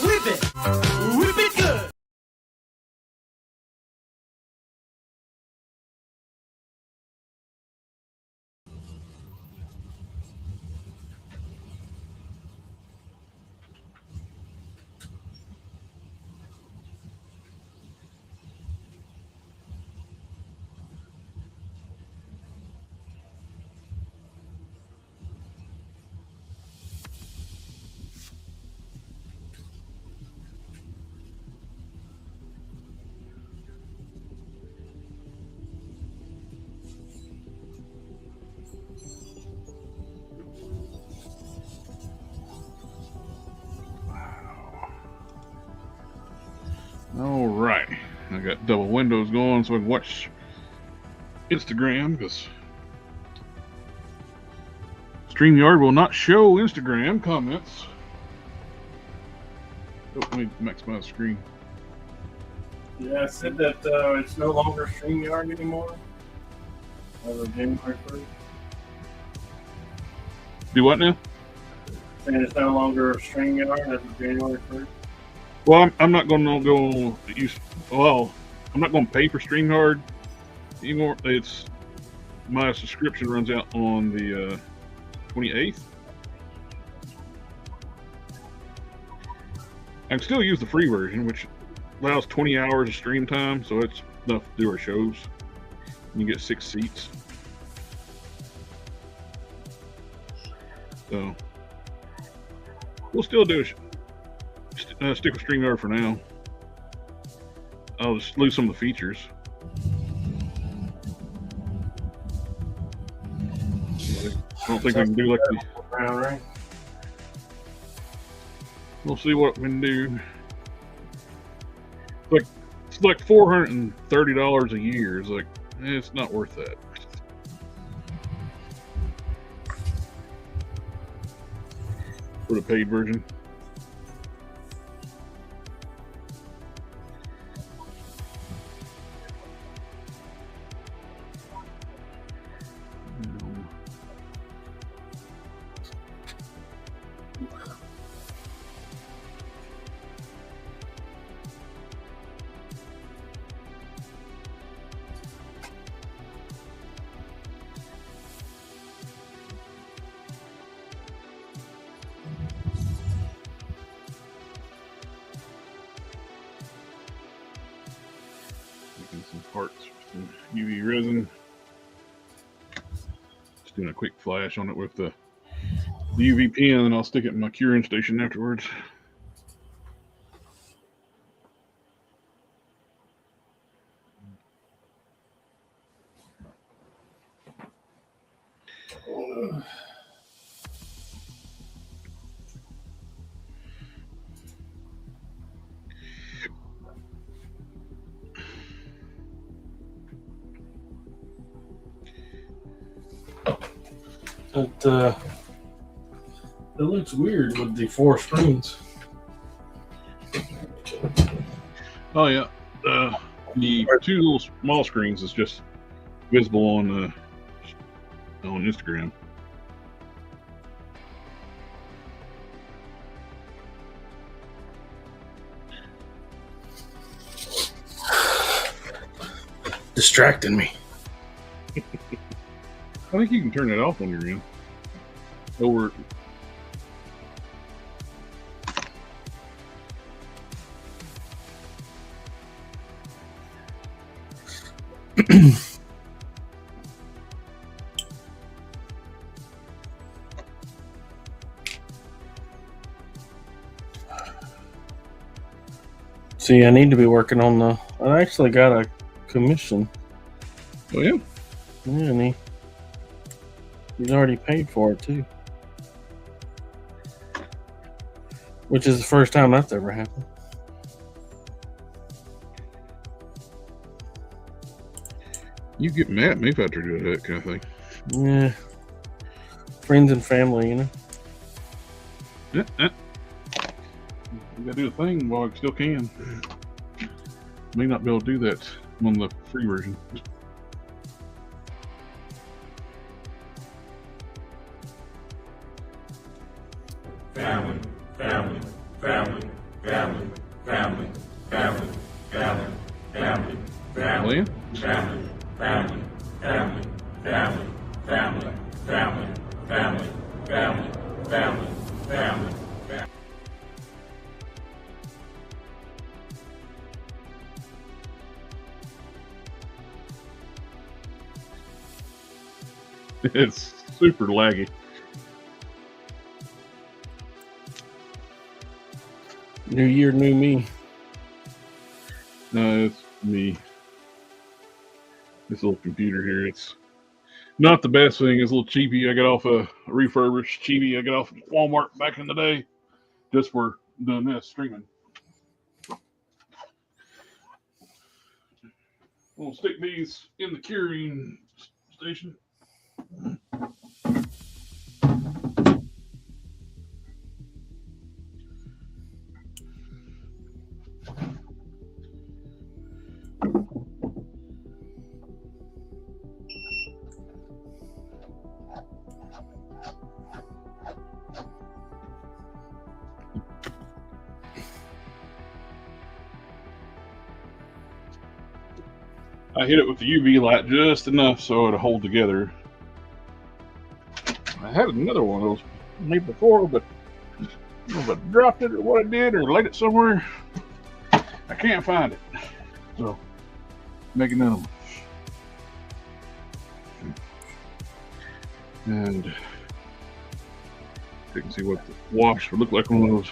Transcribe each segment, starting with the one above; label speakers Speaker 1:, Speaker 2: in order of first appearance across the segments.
Speaker 1: whip it good.
Speaker 2: All right, I got double windows going so I can watch Instagram, because StreamYard will not show Instagram comments. Oh, let me maximize the screen.
Speaker 3: Yeah, I said that it's no longer StreamYard anymore. As of January 1st.
Speaker 2: Do what now?
Speaker 3: And it's no longer StreamYard as of January 1st.
Speaker 2: Well, I'm not going to go use. Well, I'm not going to pay for StreamYard anymore. It's my subscription runs out on the 28th. I can still use the free version, which allows 20 hours of stream time, so it's enough to do our shows. You get 6 seats. So we'll still do stick with StreamYard for now. I'll just lose some of the features. I don't think I can do like the.
Speaker 3: Right.
Speaker 2: We'll see what we can do. It's like $430 a year. It's like it's not worth that. For the paid version. Some parts, some UV resin. Just doing a quick flash on it with the UV pen, and I'll stick it in my curing station afterwards.
Speaker 3: It looks weird with the 4 screens.
Speaker 2: Oh yeah, the 2 little small screens is just visible on Instagram.
Speaker 3: Distracting me.
Speaker 2: I think you can turn that off on your end. Over.
Speaker 3: See, I need to be working on the. I actually got a commission.
Speaker 2: Oh yeah.
Speaker 3: Yeah, and he's already paid for it too. Which is the first time that's ever happened.
Speaker 2: You get mad at me if I try to do that kind of thing.
Speaker 3: Yeah. Friends and family, you know.
Speaker 2: You gotta do the thing while I still can. May not be able to do that on the free version.
Speaker 4: Family, family, family,
Speaker 1: family, family, family, family, family,
Speaker 2: Well,
Speaker 1: family, family, family, family, family, family, family, family, family, family.
Speaker 2: it's super laggy.
Speaker 4: New year, new me.
Speaker 2: No, it's me. This little computer here. It's not the best thing. It's a little cheapy. I got off a refurbished cheapy. I got off Walmart back in the day, just for doing this streaming. I'm gonna stick these in the curing station. I hit it with the UV light just enough so it'll hold together. I had another one of those made before, but I don't know if I dropped it or what I did or laid it somewhere. I can't find it. So, making another one. And you can see what the wash would look like on those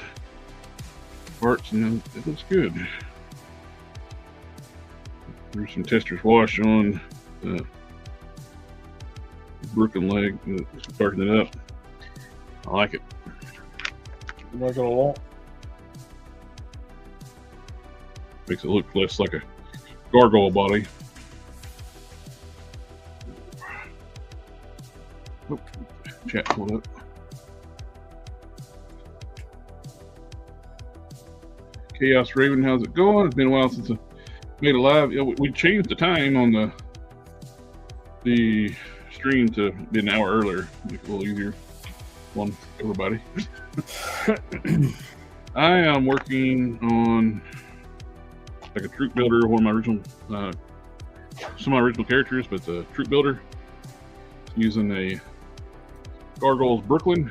Speaker 2: parts, and then it looks good. There's some tester's wash on the broken leg, darken it up. I like it.
Speaker 4: I'm not gonna lie.
Speaker 2: Makes it look less like a gargoyle body. Oh, chat pulled up. Chaos Raven, how's it going? It's been a while since I made a live. Yeah, we changed the time on the stream to be an hour earlier, make it a little easier on everybody. I am working on like a troop builder, one of my original, some of my original characters, but the troop builder using a Gargoyles Brooklyn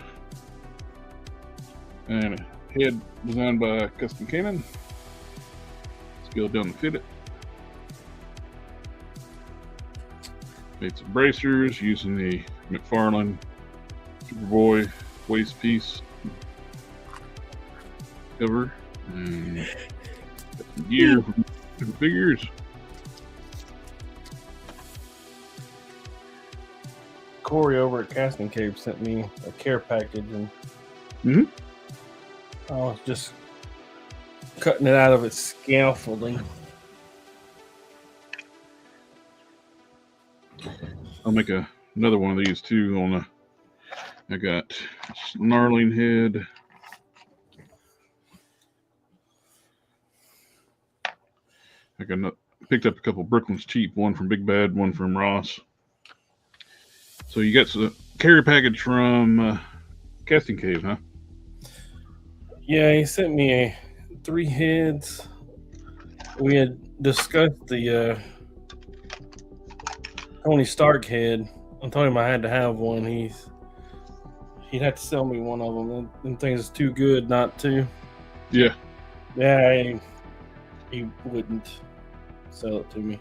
Speaker 2: and a head designed by Custom Cannon. Scaled down to fit it. Made some bracers using the McFarlane Superboy waist piece cover, and got some gear from different figures.
Speaker 4: Corey over at Casting Cave sent me a care package, and I was just cutting it out of its scaffolding.
Speaker 2: I'll make another one of these too. I got snarling head. Picked up a couple Brooklyn's cheap, one from Big Bad, one from Ross. So you got the carrier package from Casting Cave, huh?
Speaker 4: Yeah, he sent me 3 heads. We had discussed the Tony Stark head. I told him I had to have one. He'd have to sell me one of them. Them things is too good not to.
Speaker 2: Yeah.
Speaker 4: Yeah, he wouldn't sell it to me.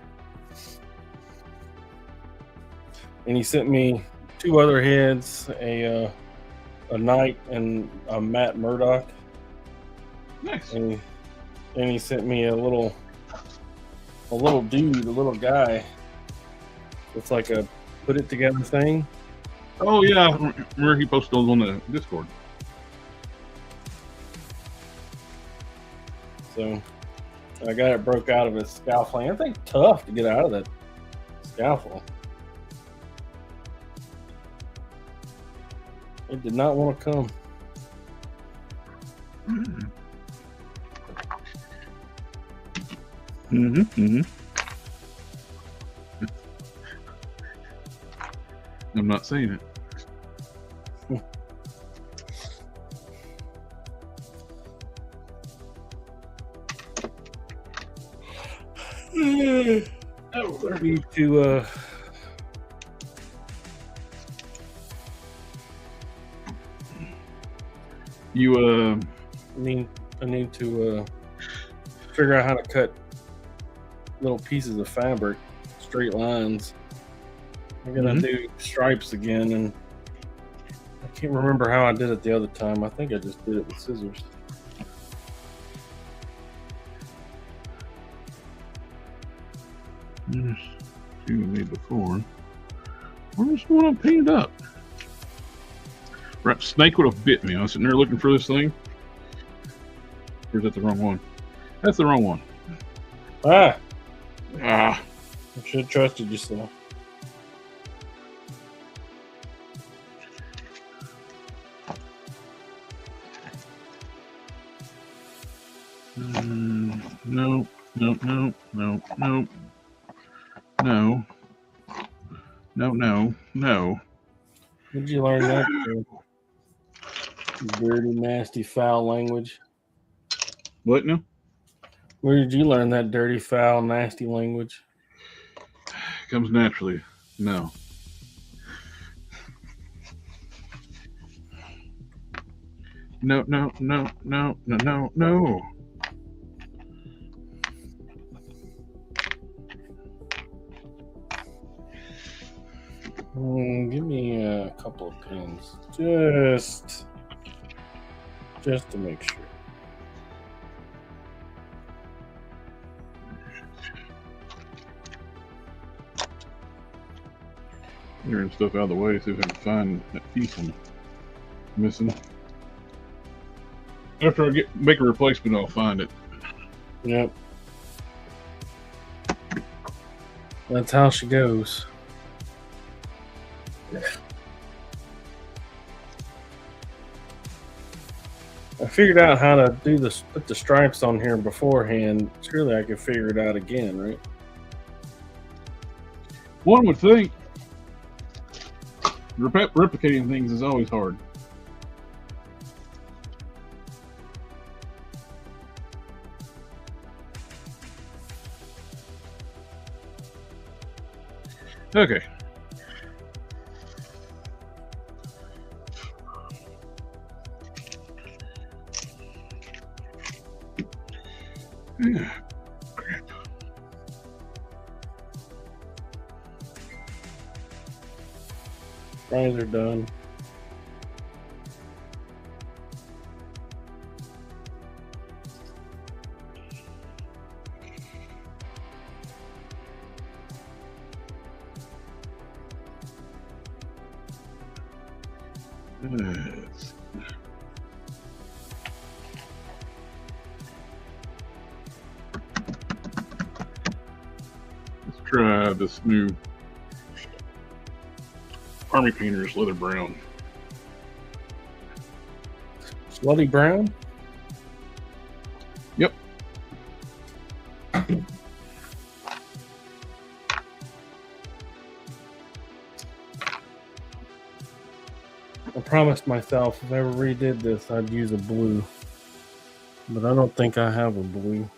Speaker 4: And he sent me 2 other heads, a Knight and a Matt Murdock.
Speaker 2: Nice.
Speaker 4: And he sent me a little dude, a little guy. It's like a put it together thing.
Speaker 2: Oh yeah, I remember he posted those on the Discord.
Speaker 4: So I got it broke out of his scaffolding. I think tough to get out of that scaffold. It did not want to come.
Speaker 2: I'm not saying it.
Speaker 4: I need to I need to figure out how to cut little pieces of fabric, straight lines. I'm gonna do stripes again, and I can't remember how I did it the other time. I think I just did it with scissors.
Speaker 2: You me before. Where's the one I painted up? Right, snake would have bit me. I was sitting there looking for this thing. Or is that the wrong one? That's the wrong one.
Speaker 4: Ah,
Speaker 2: I
Speaker 4: should have trusted yourself.
Speaker 2: No.
Speaker 4: Where'd you learn that? Dirty, nasty, foul language.
Speaker 2: What now?
Speaker 4: Where did you learn that dirty, foul, nasty language?
Speaker 2: Comes naturally. No. No.
Speaker 4: Give me a couple of pins, just to make sure.
Speaker 2: Clearing stuff out of the way, see if I can find that piece I'm missing. After I make a replacement, I'll find it.
Speaker 4: Yep. That's how she goes. I figured out how to do this, put the stripes on here beforehand. Surely I could figure it out again, right?
Speaker 2: One would think. Replicating things is always hard. Okay. Yeah. Crap.
Speaker 4: Fries are done.
Speaker 2: Let's try this new Army Painter's Leather Brown.
Speaker 4: Slutty brown?
Speaker 2: Yep.
Speaker 4: I promised myself if I ever redid this, I'd use a blue. But I don't think I have a blue.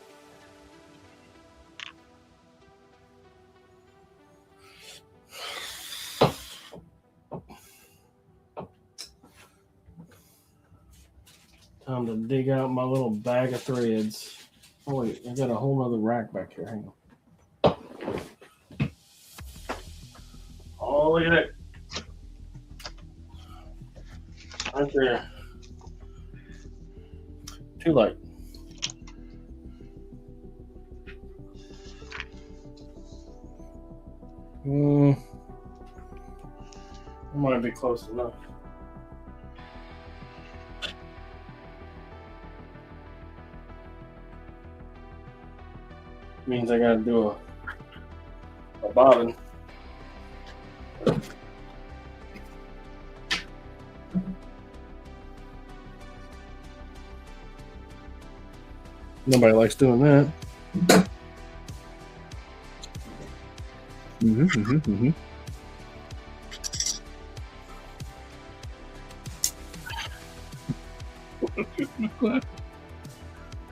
Speaker 4: Time to dig out my little bag of threads. Oh wait, I got a whole other rack back here. Hang on. Oh, look at it. Right there. Too light. I might be close enough. Means I gotta do a bobbin. Nobody likes doing that.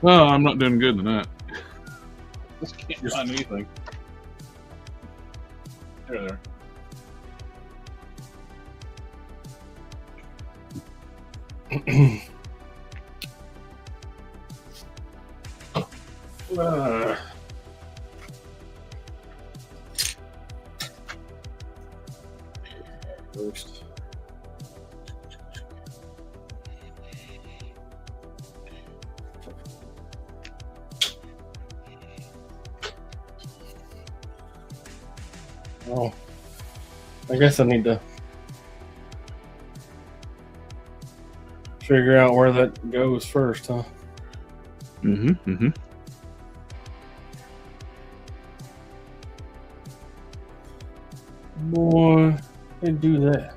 Speaker 2: Oh, I'm not doing good in that. Just can't find anything. There.
Speaker 4: First. Oh, I guess I need to figure out where that goes first, huh? Boy, they do that.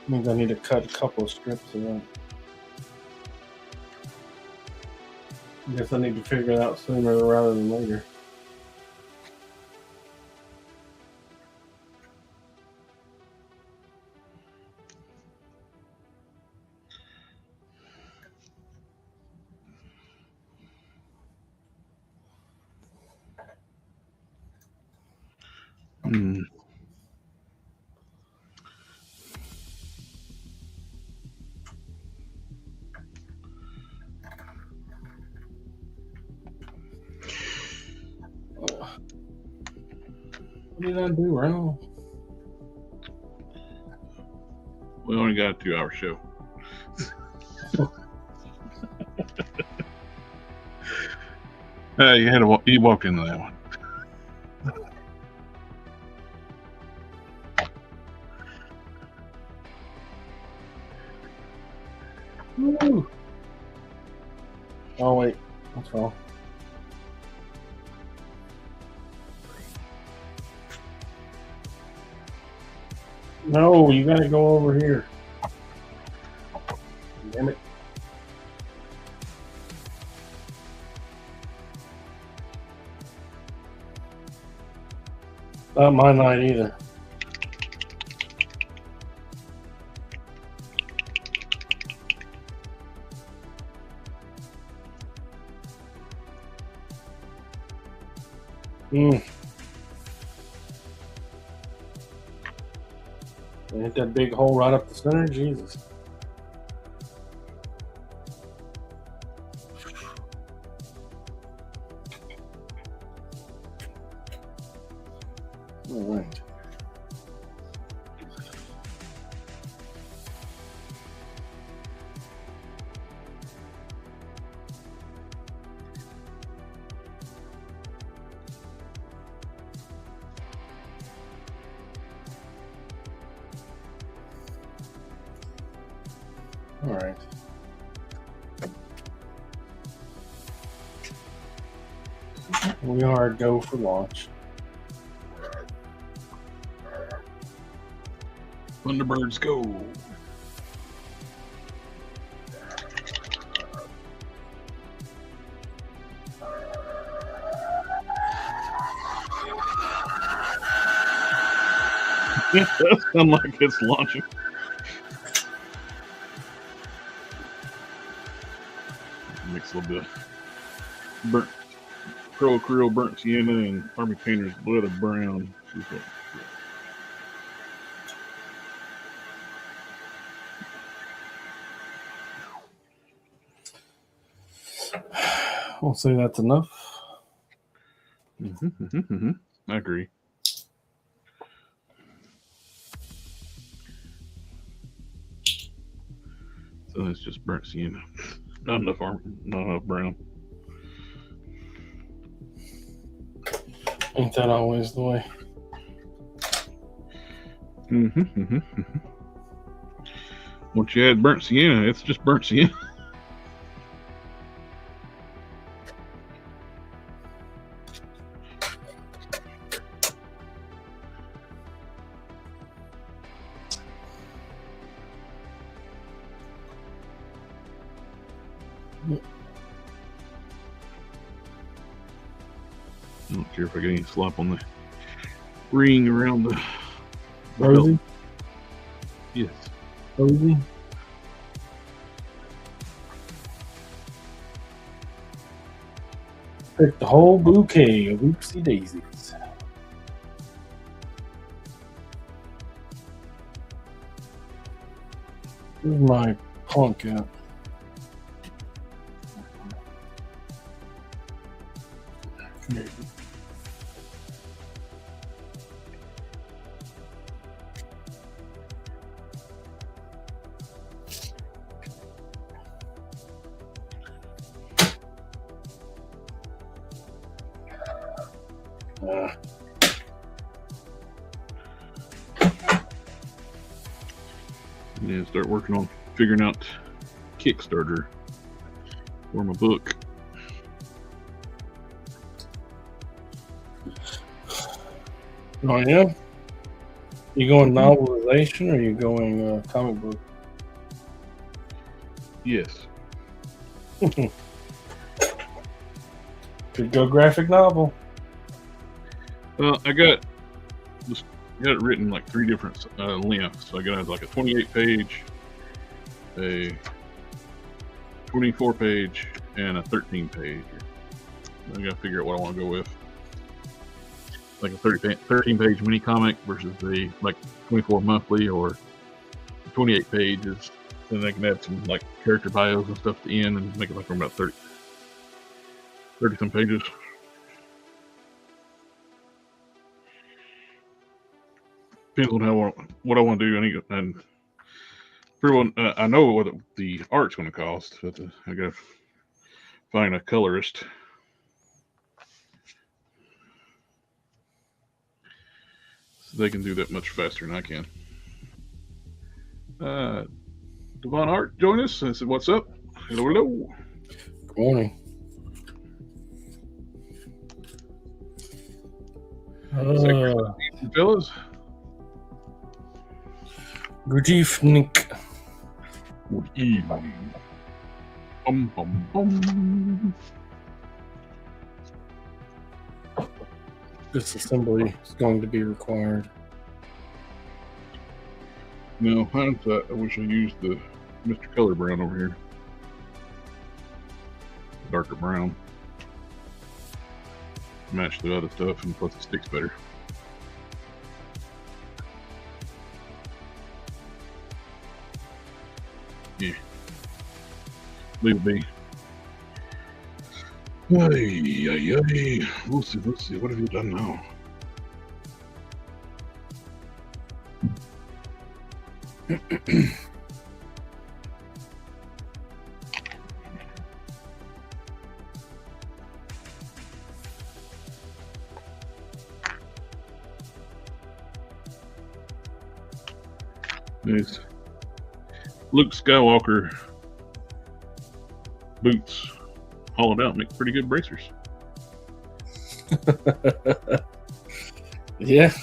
Speaker 4: Means I need to cut a couple of strips of that. I guess I need to figure it out sooner rather than later. What did I do wrong?
Speaker 2: We only got a 2-hour show. You walked into that one.
Speaker 4: Woo. Oh wait, that's wrong. No, you gotta go over here. Damn it. Mine not either. Hit that big hole right up the center. Jesus. All right. All right. We are go for launch.
Speaker 2: Thunderbirds go. It does sound like it's launching. Mix a little bit of burnt Creole burnt sienna and Army Painter's blood of brown.
Speaker 4: We'll say that's enough.
Speaker 2: I agree. So that's just burnt sienna. Not enough brown.
Speaker 4: Ain't that always the way?
Speaker 2: Once you add burnt sienna, it's just burnt sienna. I don't care if I get any slop on the ring around the
Speaker 4: Rosie?
Speaker 2: belt. Yes.
Speaker 4: Rosie? Pick the whole bouquet of oopsie daisies. Where's my plunk at?
Speaker 2: And then start working on figuring out Kickstarter for my book.
Speaker 4: Oh yeah? You going novelization or you going comic book?
Speaker 2: Yes.
Speaker 4: Could go graphic novel.
Speaker 2: Well, I got it written like 3 different lengths. So I got like a 28 page, a 24 page, and a 13 page. I gotta figure out what I want to go with. Like a 13 page mini comic versus the like 24 monthly or 28 pages. Then I can add some like character bios and stuff at the end and make it like about 30 some pages. Depends on what I want to do. And pretty well, I know what the art's going to cost, but I got to find a colorist. So they can do that much faster than I can. Devon Art joined us. I said, "What's up? Hello, hello."
Speaker 4: Good morning.
Speaker 2: Fellas.
Speaker 4: Good evening.
Speaker 2: Good evening. Bum, bum, bum.
Speaker 4: This assembly is going to be required.
Speaker 2: No, hindsight, I wish I used the Mr. Color Brown over here. Darker brown. Match the other stuff, and plus it sticks better. Yeah. Leave it be. Ay, ay, ay. Let's see. What have you done now? Nice. Luke Skywalker boots hollowed out make pretty good bracers.
Speaker 4: Yeah.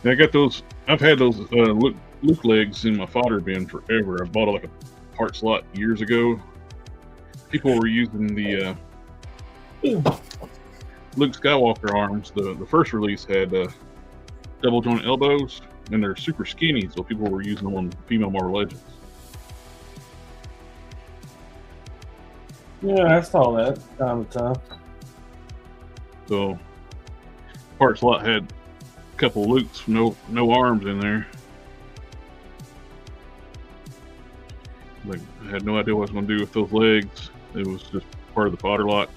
Speaker 2: I got those. I've had those Luke legs in my fodder bin forever. I bought like a parts lot years ago. People were using the Luke Skywalker arms. The first release had double joint elbows, and they're super skinny, so people were using them on female Marvel Legends.
Speaker 4: Yeah, I saw that time to time.
Speaker 2: So parts lot had a couple of Lukes, no arms in there. Like, I had no idea what I was going to do with those legs. It was just part of the fodder lot.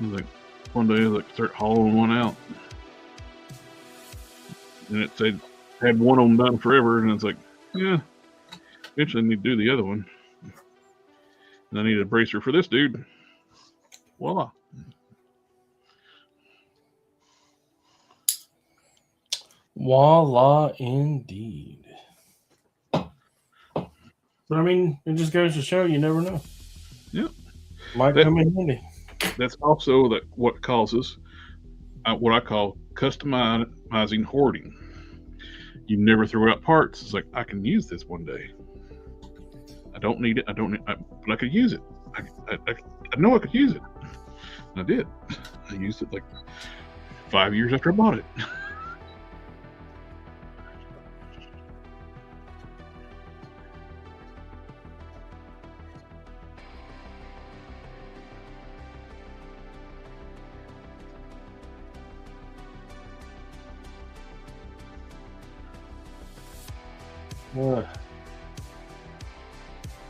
Speaker 2: Like one day, I was like, start hollowing one out, and it said had one of them done forever, and it's like, yeah, eventually I need to do the other one, and I need a bracer for this dude. Voila!
Speaker 4: Voila, indeed. But I mean, it just goes to show you never know.
Speaker 2: Yeah,
Speaker 4: Might come in handy.
Speaker 2: That's also what causes what I call customizing hoarding. You never throw out parts. It's like, I can use this one day. I don't need it. But I could use it. I know I could use it. And I did. I used it like 5 years after I bought it.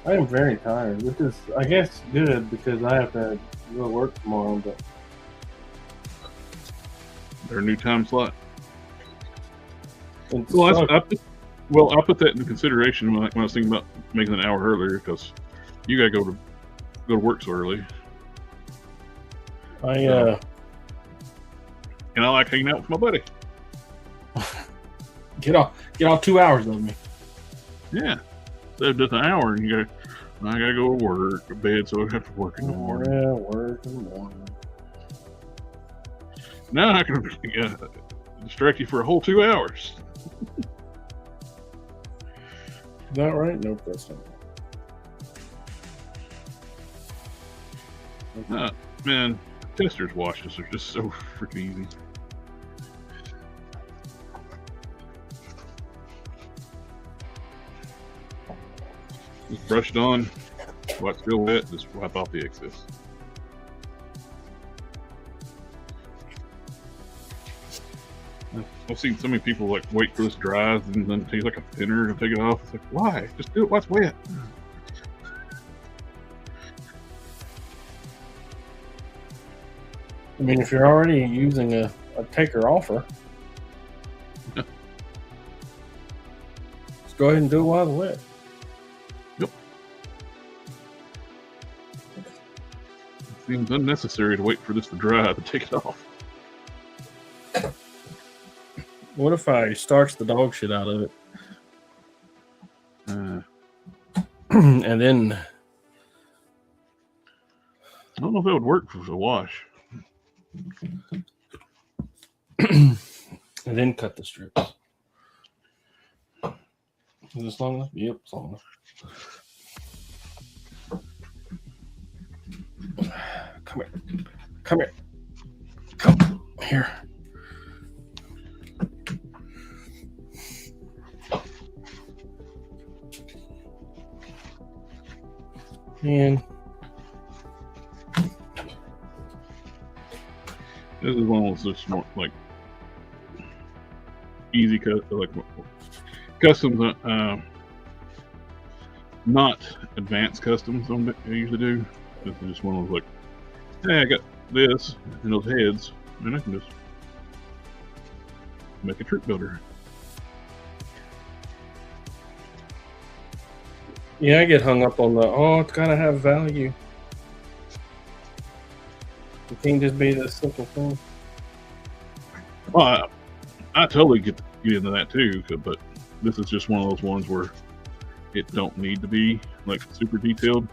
Speaker 4: I am very tired, which is, I guess, good because I have to go to work tomorrow. But
Speaker 2: Their new time slot.
Speaker 4: it's
Speaker 2: Well,
Speaker 4: so-
Speaker 2: I put that into consideration when I was thinking about making it an hour earlier because you gotta go to work so early, and I like hanging out with my buddy.
Speaker 4: get off 2 hours of me.
Speaker 2: Yeah, so just an hour, and I gotta go to work, to bed, so I have to work in the morning.
Speaker 4: Yeah, work in the morning.
Speaker 2: Now I can distract you for a whole 2 hours.
Speaker 4: Is that right? Nope, that's not.
Speaker 2: Man, testers washes are just so freaking easy. Just brush it on. While it's still wet, just wipe off the excess. I've seen so many people like wait for this dries and then take like a thinner to take it off. It's like, why? Just do it while it's wet.
Speaker 4: I mean, if you're already using a taker offer, just go ahead and do it while it's wet.
Speaker 2: It seems unnecessary to wait for this to dry to take it off.
Speaker 4: What if I starch the dog shit out of it and then
Speaker 2: I don't know if that would work for the wash.
Speaker 4: and then cut the strips? Is this long enough? Yep, it's long enough. Come here. Come here. Come here. And
Speaker 2: this is one of those just more like easy cut, like customs, not advanced customs. I usually do. This is just one of those like, hey, I got this and those heads, and I can just make a troop builder.
Speaker 4: yeah, I get hung up on it's gotta have value. It can't just be this simple thing.
Speaker 2: Well, I totally get into that too, but this is just one of those ones where it don't need to be like super detailed.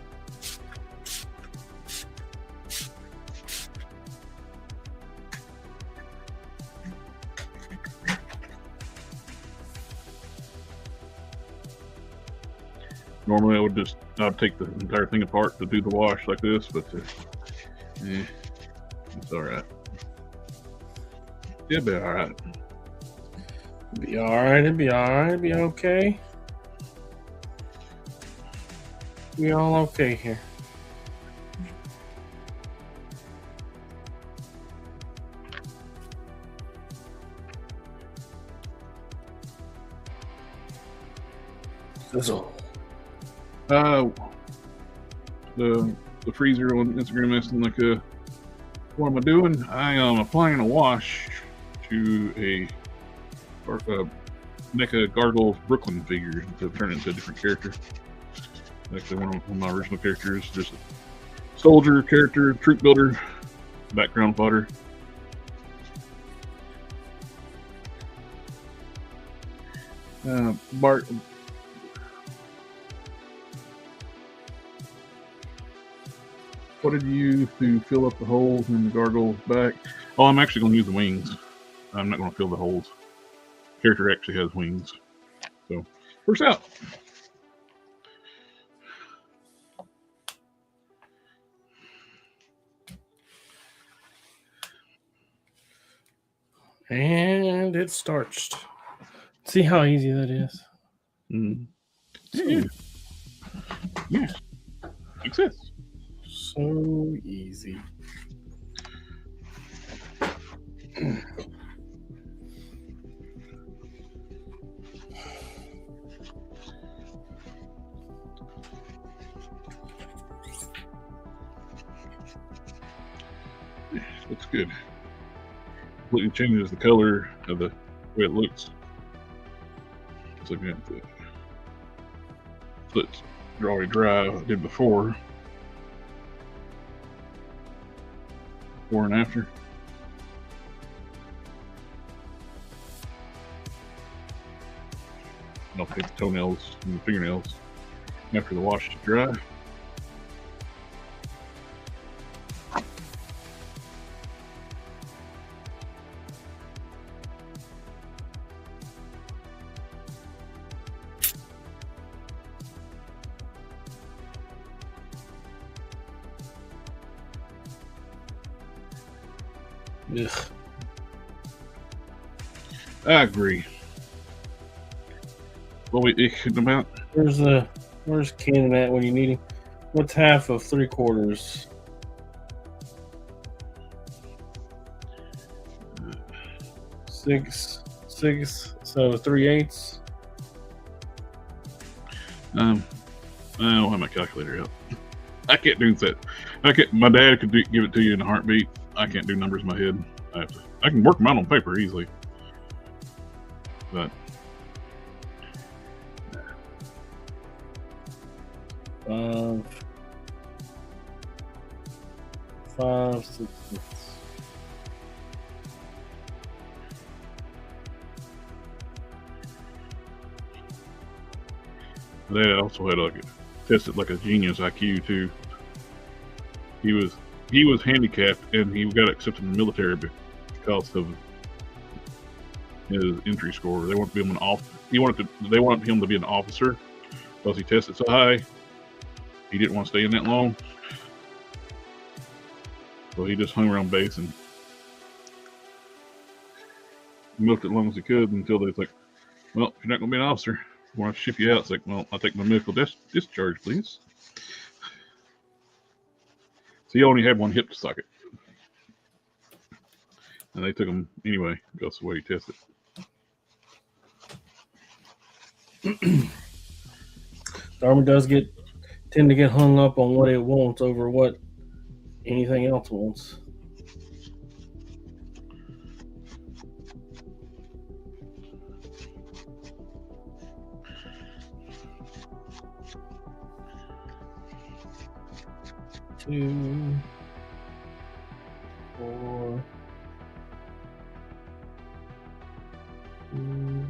Speaker 2: Normally, I'd take the entire thing apart to do the wash like this, but it's all right. It'll be all right.
Speaker 4: Be all right. It'll be all right. It'll be okay. We all okay here. Sizzle.
Speaker 2: The freezer on Instagram asking like, what am I doing? I am applying a wash to a NECA Gargoyle Brooklyn figure to turn it into a different character. Actually, one of my original characters, just a soldier character, troop builder, background fodder. Bart. What did you use to fill up the holes in the gargoyle's back? Oh, I'm actually going to use the wings. I'm not going to fill the holes. character actually has wings. So, works out.
Speaker 4: And it's starched. See how easy that is?
Speaker 2: Mm. Yeah. Yes. Success.
Speaker 4: So easy.
Speaker 2: Looks good. Completely changes the color of the way it looks. Just looking at the splits are already dry. I did before and after. I'll take the toenails and the fingernails after the wash to dry.
Speaker 4: Ugh.
Speaker 2: I agree. What we icked about?
Speaker 4: Where's Kenan at when you need him? What's half of 3/4? Six, so 3/8.
Speaker 2: I don't have my calculator out. I can't do that. My dad could give it to you in a heartbeat. I can't do numbers in my head. I can work them out on paper easily, but
Speaker 4: five, 6.
Speaker 2: Dad also had tested like a genius IQ too. He was handicapped and he got accepted in the military because of his entry score. They wanted to be him They wanted him to be an officer because he tested so high. He didn't want to stay in that long, so he just hung around base and milked it as long as he could until they was like, "Well, if you're not going to be an officer, we want to ship you out." It's like, "Well, I'll take my medical discharge, please." So he only had one hip socket, and they took him anyway because of the way he tested.
Speaker 4: The Army does tend to get hung up on what it wants over what anything else wants. Two, 4, 2.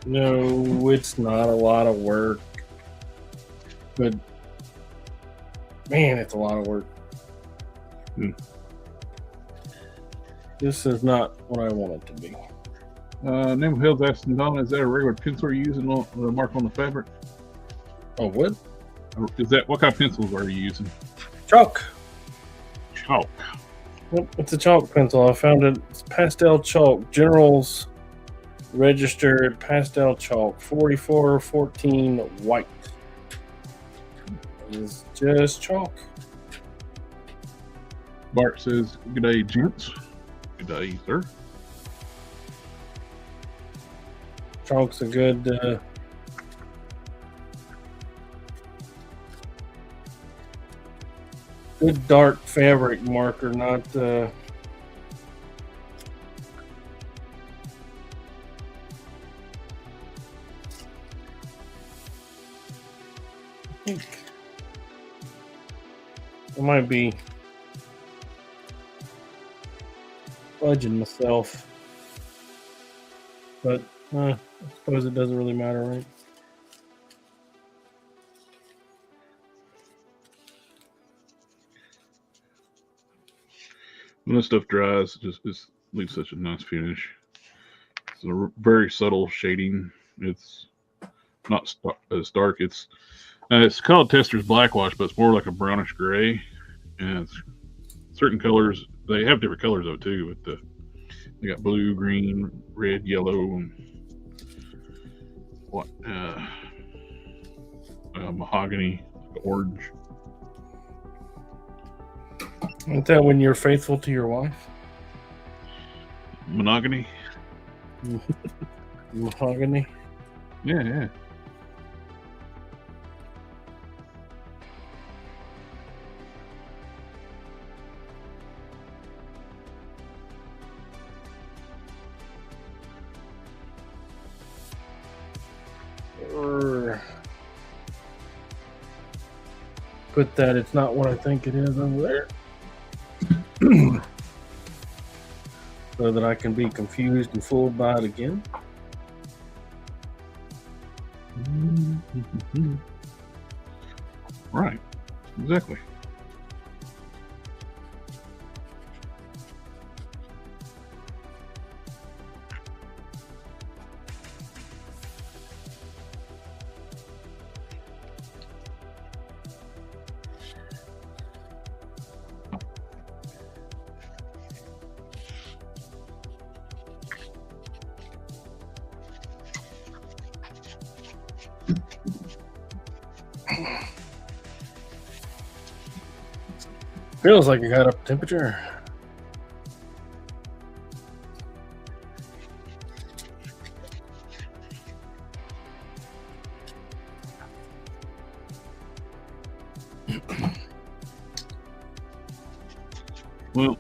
Speaker 4: No, it's not a lot of work. But, man, it's a lot of work. This is not what I want it to be.
Speaker 2: Name of Hill's asking Donna, is that a regular pencil you're using on the mark on the fabric?
Speaker 4: Oh, what?
Speaker 2: Is that what kind of pencils are you using?
Speaker 4: Chalk.
Speaker 2: Chalk.
Speaker 4: Yep, it's a chalk pencil. I found it. It's pastel chalk. General's registered pastel chalk. 4414 white. It is just chalk.
Speaker 2: Bart says, "Good day, gents." Good day, sir.
Speaker 4: Chalk's a good good dark fabric marker, not I think I might be fudging myself, but I suppose it doesn't really matter, right?
Speaker 2: When this stuff dries, it just leaves such a nice finish. It's a very subtle shading. It's not as dark. It's called Tester's Blackwash, but it's more like a brownish gray. And certain colors, they have different colors though too. But they got blue, green, red, yellow, and mahogany, orange.
Speaker 4: Isn't that when you're faithful to your wife?
Speaker 2: Monogamy.
Speaker 4: Mahogany.
Speaker 2: Yeah.
Speaker 4: Put that it's not what I think it is over there. So that I can be confused and fooled by it again.
Speaker 2: Right. Exactly.
Speaker 4: Feels like it got up temperature.
Speaker 2: Well,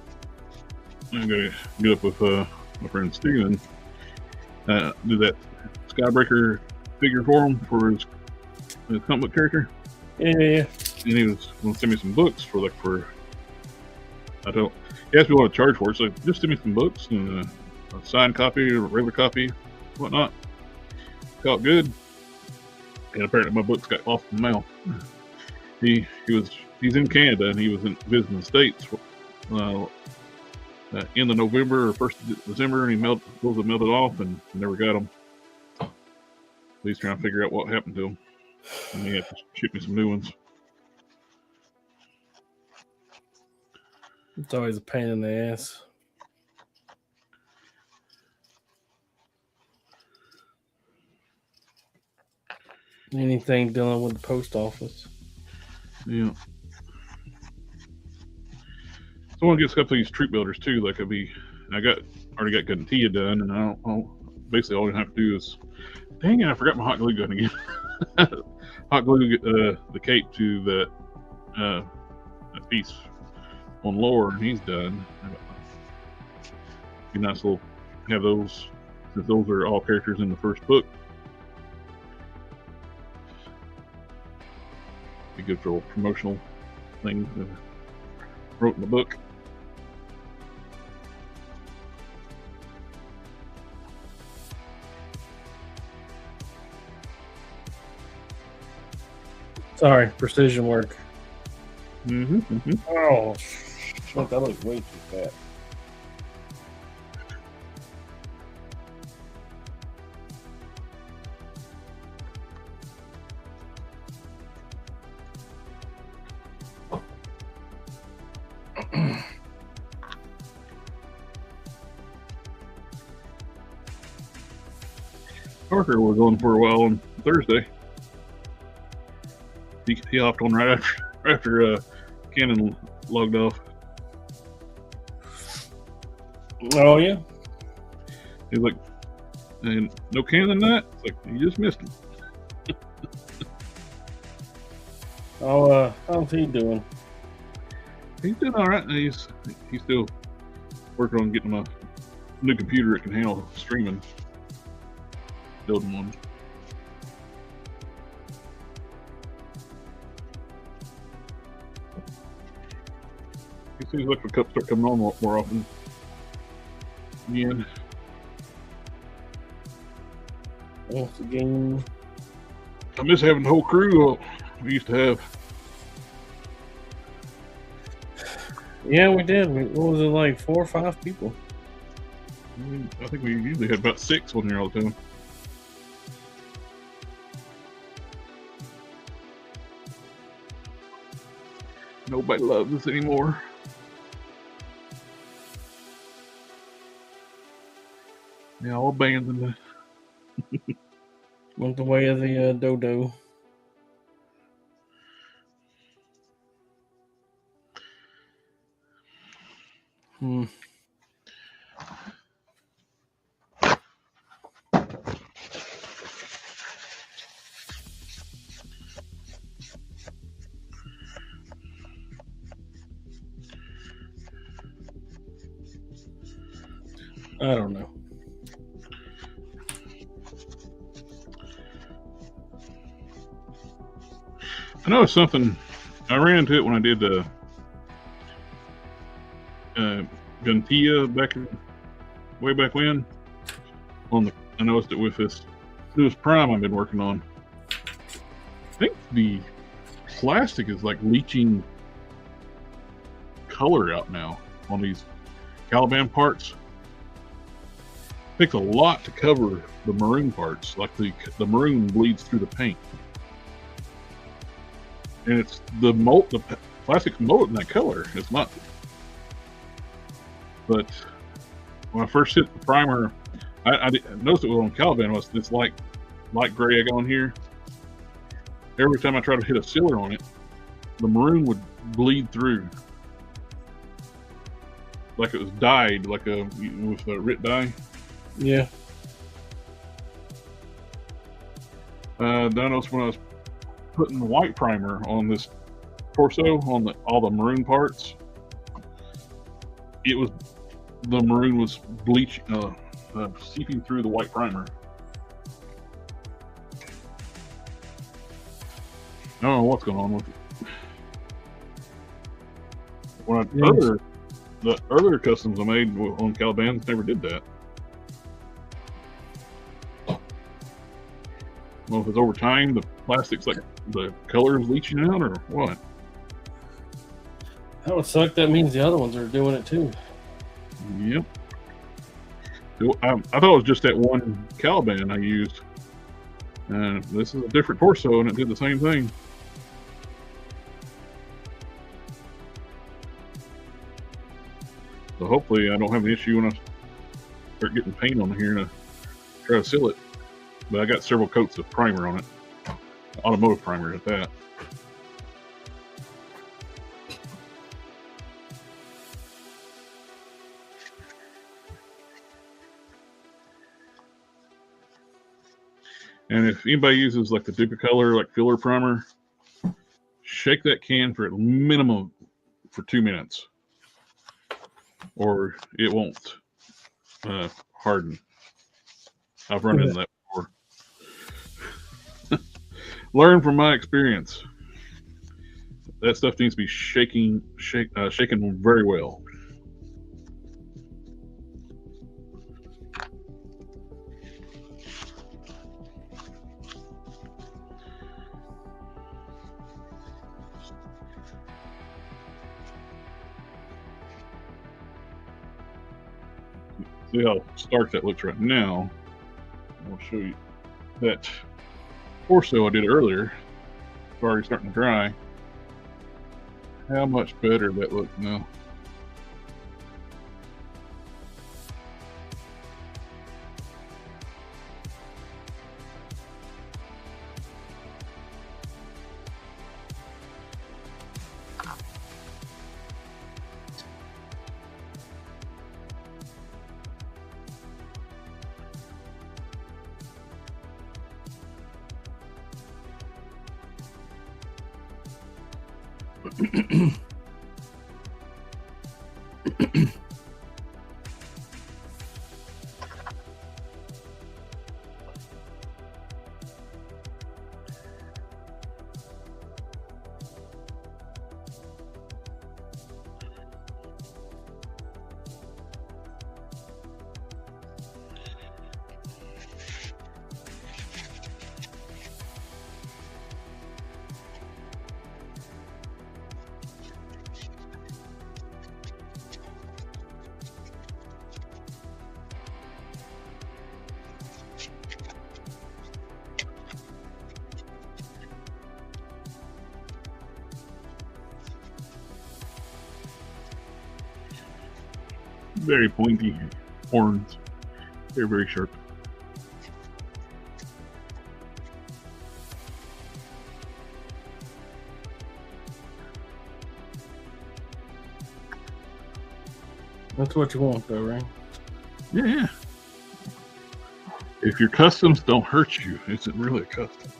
Speaker 2: I'm gonna get up with my friend Steven. Do that Skybreaker figure for him for his comic book character.
Speaker 4: Yeah.
Speaker 2: And he was going to send me some books for he asked me what to charge for it, so just send me some books and a signed copy, or a regular copy, whatnot. Felt good. And apparently my books got lost in the mail. He's in Canada and he was visiting the States end of November or 1st of December, and he melted off and never got them. He's trying to figure out what happened to him. And he had to ship me some new ones.
Speaker 4: It's always a pain in the ass. Anything dealing with the post office.
Speaker 2: Yeah. So I want to get a couple of these troop builders too. Like already got Guntia done, and I'll basically all I have to do is, dang it, I forgot my hot glue gun again. Hot glue the cape to that piece on Lore, and he's done. Be nice little have those, since those are all characters in the first book. Be good for a little promotional thing that I wrote in the book.
Speaker 4: Sorry, precision work.
Speaker 2: Mm-hmm.
Speaker 4: Oh, shit, that looks way too fat.
Speaker 2: Parker was on for a while on Thursday. He hopped on right after Cannon logged off.
Speaker 4: Oh yeah.
Speaker 2: He's like, and no Cannon that? It's like, you just missed him.
Speaker 4: How's he doing?
Speaker 2: He's doing all right. He's still working on getting a new computer that can handle streaming. Building one. It seems like the cups start coming on more often. Again.
Speaker 4: Once again.
Speaker 2: I miss having the whole crew we used to have.
Speaker 4: Yeah, we did. What was it, like 4 or 5 people?
Speaker 2: I think we usually had about 6 on here all the time. Nobody loves us anymore. Yeah, all abandoned.
Speaker 4: Went the way of the dodo. I don't know.
Speaker 2: I know it's something. I ran into it when I did the Guntia way back when. I noticed it with this newest prime I've been working on. I think the plastic is like leaching color out now on these Caliban parts. It takes a lot to cover the maroon parts. Like the maroon bleeds through the paint. And it's the plastic's molten that color. It's not. But when I first hit the primer, I noticed it was on Caliban was this light gray I got on here. Every time I tried to hit a sealer on it, the maroon would bleed through. Like it was dyed, with a RIT dye.
Speaker 4: Yeah.
Speaker 2: Then I noticed when I was putting the white primer on this torso, on all the maroon parts, the maroon was bleaching, seeping through the white primer. I don't know what's going on with it. The earlier customs I made on Calibans never did that. I don't know if it's over time, the plastic's like the color is leaching out or what.
Speaker 4: That would suck. That means the other ones are doing it too.
Speaker 2: Yep. I thought it was just that one Caliban I used. This is a different torso and it did the same thing. So hopefully I don't have an issue when I start getting paint on here and I try to seal it. But I got several coats of primer on it. Automotive primer at that. And if anybody uses like the Duplicolor, like filler primer, shake that can for at minimum for 2 minutes, or it won't harden. I've run into that before. Learn from my experience. That stuff needs to be shaken very well. See how stark that looks right now. I'll show you that torso I did earlier. It's already starting to dry. How much better that looks now. Very pointy horns. They're very sharp.
Speaker 4: That's what you want, though, right?
Speaker 2: Yeah. If your customs don't hurt you, it's really a custom.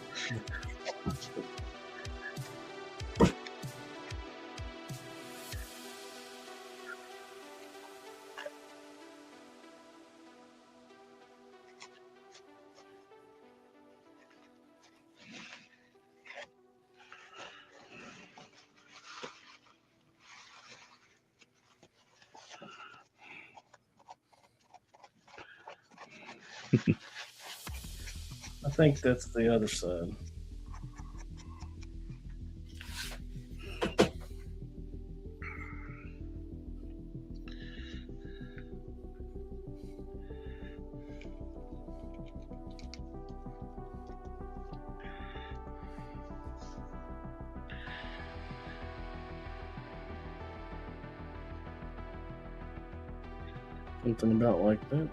Speaker 4: I think that's the other side. Something about like that.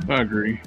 Speaker 2: I agree.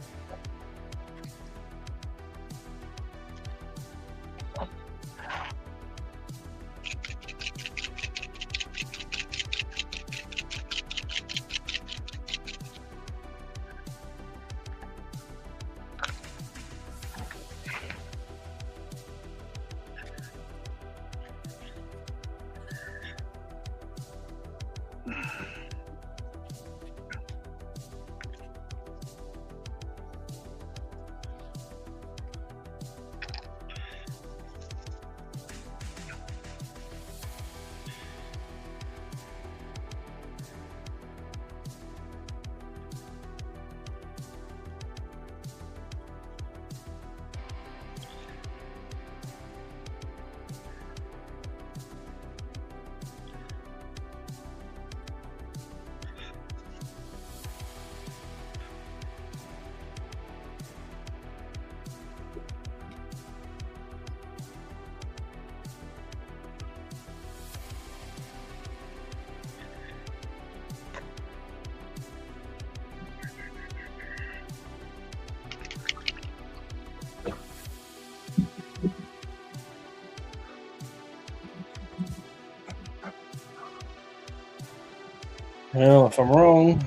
Speaker 4: Well, if I'm wrong,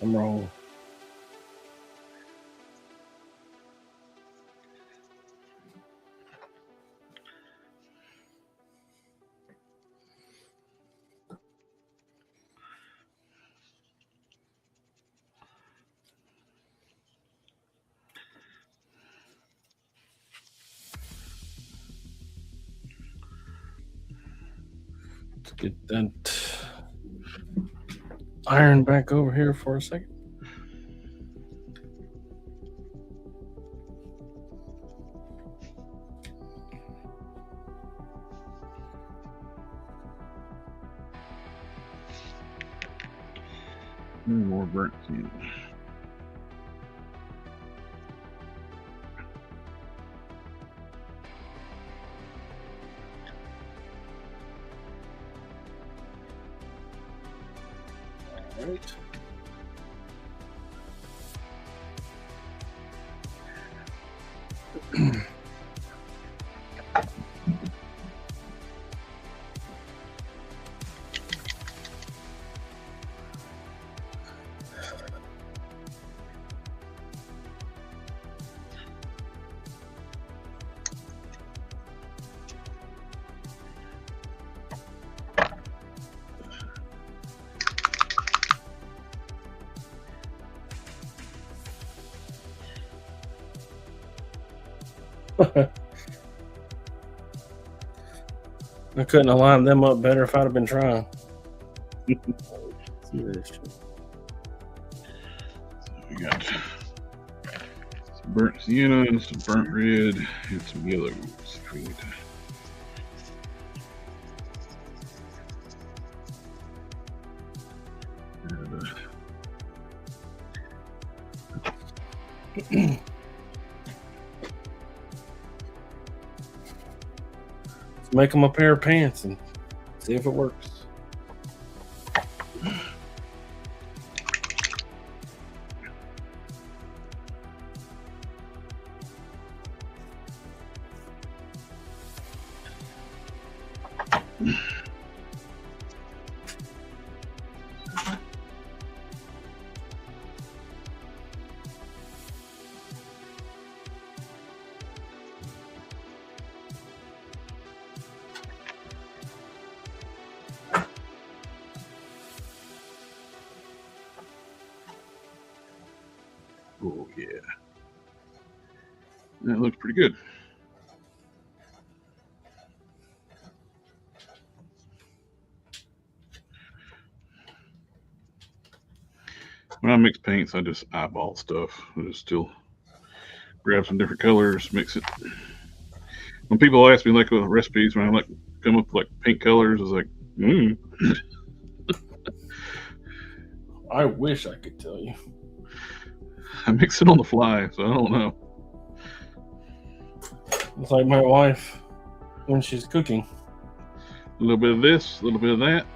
Speaker 4: I'm wrong. Let's get that iron back over here for a second.
Speaker 2: More burnt steel.
Speaker 4: All right. I couldn't have lined them up better if I'd have been trying. See this shit.
Speaker 2: We got burnt sienna and some burnt red and some yellows. Sweet. And,
Speaker 4: Let's make them a pair of pants and see if it works.
Speaker 2: oh yeah, that looks pretty good. When I mix paints, I just eyeball stuff. I just still grab some different colors, mix it. When people ask me like recipes, when I like come up with like paint colors, it's like,
Speaker 4: I wish I could tell you.
Speaker 2: I mix it on the fly, so I don't know.
Speaker 4: It's like my wife when she's cooking.
Speaker 2: A little bit of this, a little bit of that.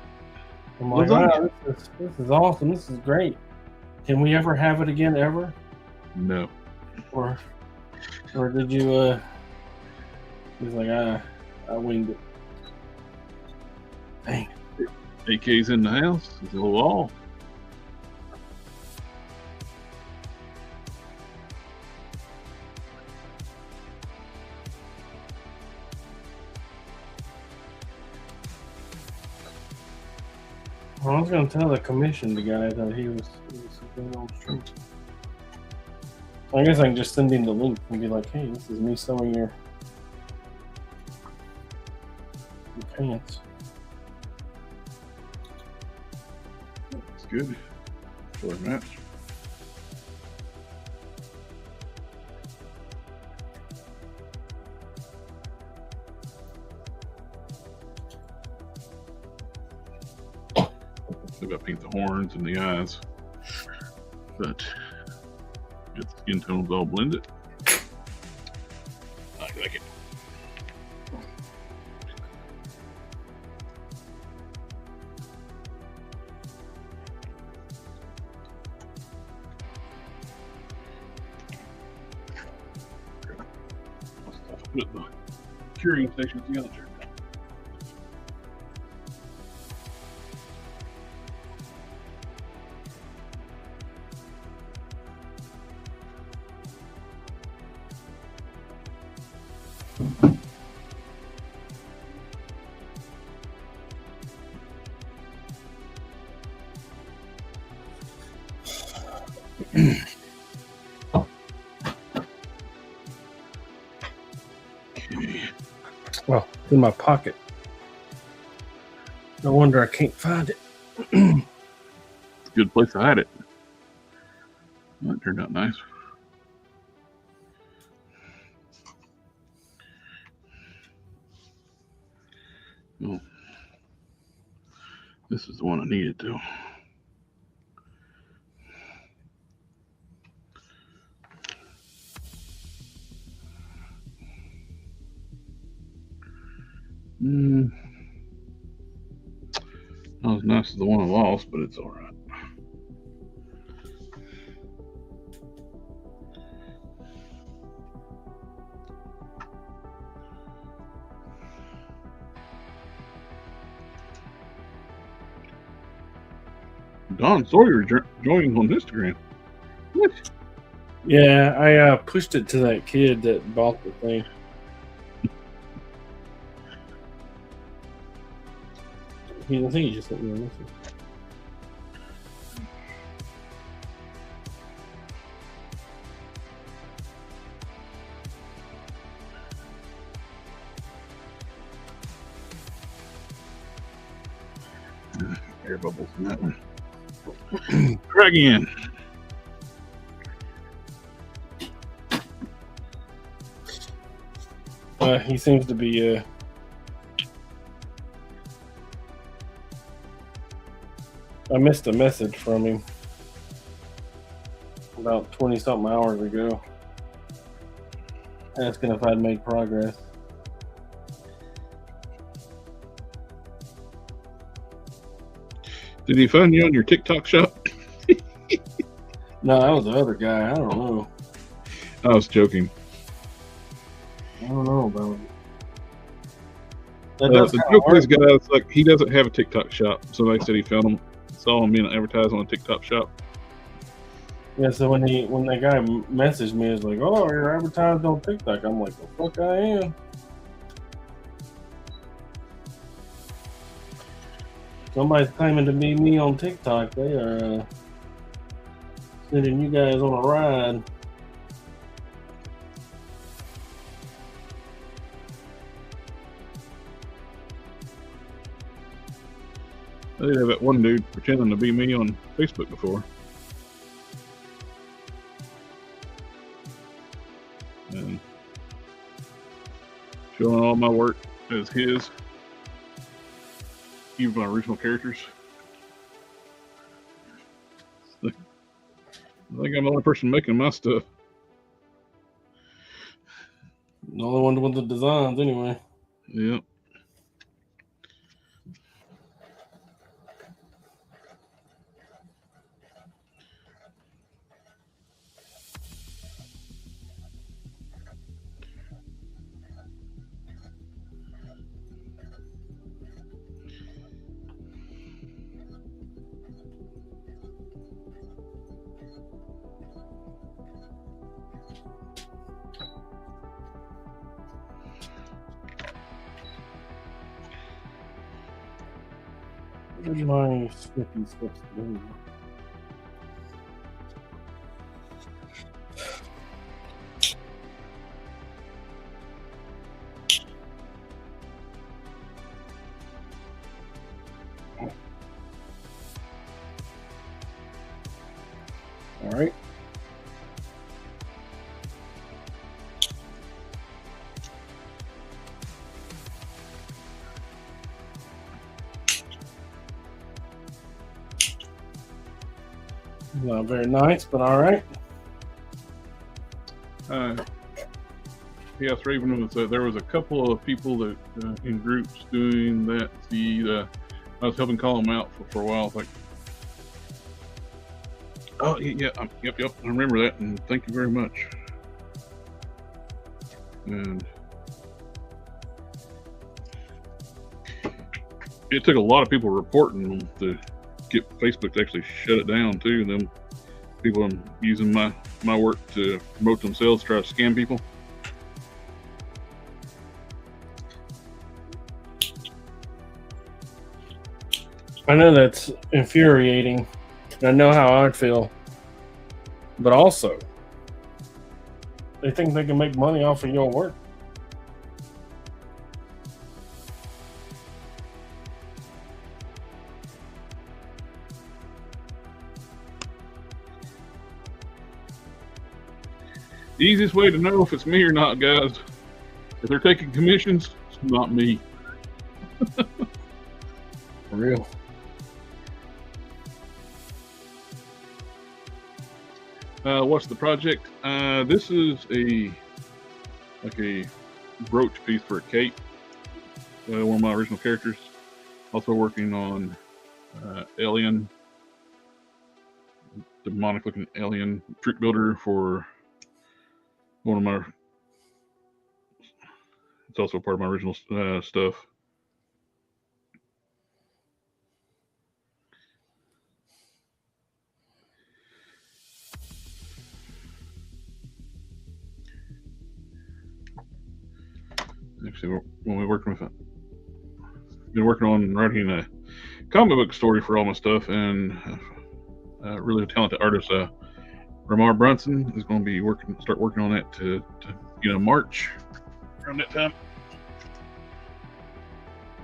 Speaker 4: I'm like, wow, this is awesome. This is great. Can we ever have it again, ever?
Speaker 2: No.
Speaker 4: Or did you? He's like, I winged it. Dang.
Speaker 2: AK's in the house. It's a little wall.
Speaker 4: Well, I was going to tell the commission the guy that he was going on stream. I guess I can just send him the link and be like, hey, this is me sewing your pants.
Speaker 2: That's good. Color match. Still got to paint the horns and the eyes, but get the skin tones all blended. I like it. Put the curing station together.
Speaker 4: Well, it's in my pocket. No wonder I can't find it.
Speaker 2: It's a good place to hide it. That turned out nice. Well, this is the one I needed to. Not as nice as the one I lost, but it's all right. Don Sawyer joined on Instagram. What?
Speaker 4: Yeah, I pushed it to that kid that bought the thing. I think he just sent me a message.
Speaker 2: Air bubbles in that one. Try again.
Speaker 4: He seems to be. I missed a message from him about 20-something hours ago, asking if I'd made progress.
Speaker 2: Did he find you on your TikTok shop?
Speaker 4: No, that was the other guy. I don't know.
Speaker 2: I was joking.
Speaker 4: I don't know about it.
Speaker 2: The joke with this guy is like he doesn't have a TikTok shop. Somebody said he found him, saw him being advertised on a TikTok shop.
Speaker 4: Yeah, so when that guy messaged me, it's like, "Oh, you're advertised on TikTok." I'm like, "The fuck I am." Somebody's claiming to be me on TikTok. They are sending you guys on a ride.
Speaker 2: I did have that one dude pretending to be me on Facebook before. And showing all my work as his. Even my original characters. I think I'm the only person making my stuff.
Speaker 4: The only one with the designs, anyway.
Speaker 2: Yep.
Speaker 4: Where's my snippy steps to All right. Not very nice, but all right.
Speaker 2: Yes, Raven was. There was a couple of people that in groups doing that. I was helping call them out for a while. It's like, oh yeah, yep, I remember that, and thank you very much. And it took a lot of people reporting to get Facebook to actually shut it down too. And then people using my work to promote themselves, try to scam people.
Speaker 4: I know that's infuriating. I know how I'd feel. But also, they think they can make money off of your work.
Speaker 2: The easiest way to know if it's me or not, guys, if they're taking commissions, it's not me.
Speaker 4: For real.
Speaker 2: What's the project? This is a brooch piece for a cape. One of my original characters. Also working on alien, demonic looking alien trick builder for one of my. It's also part of my original stuff. Actually, when we working with been working on writing a comic book story for all my stuff, and really talented artist Ramar Brunson is going to be start working on that to March around that time.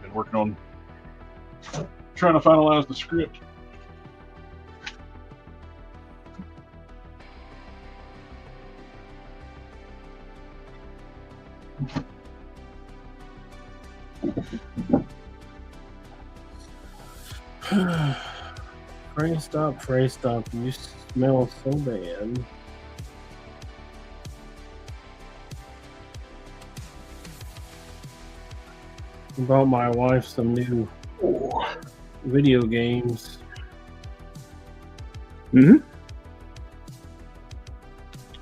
Speaker 2: Been working on trying to finalize the script.
Speaker 4: Phrase stop. You smell so bad. I bought my wife some new video games.
Speaker 2: Mm-hmm.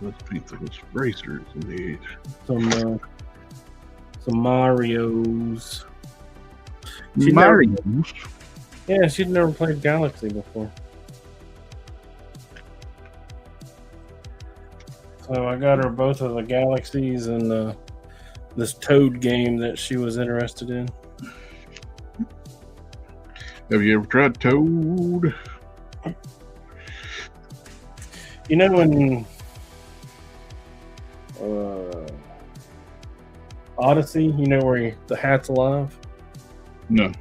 Speaker 2: Let's paint those racers indeed.
Speaker 4: Some Marios.
Speaker 2: Marios?
Speaker 4: Yeah, she'd never played Galaxy before. So I got her both of the Galaxies and this Toad game that she was interested in.
Speaker 2: Have you ever tried Toad?
Speaker 4: You know when Odyssey, you know where the hat's alive?
Speaker 2: No.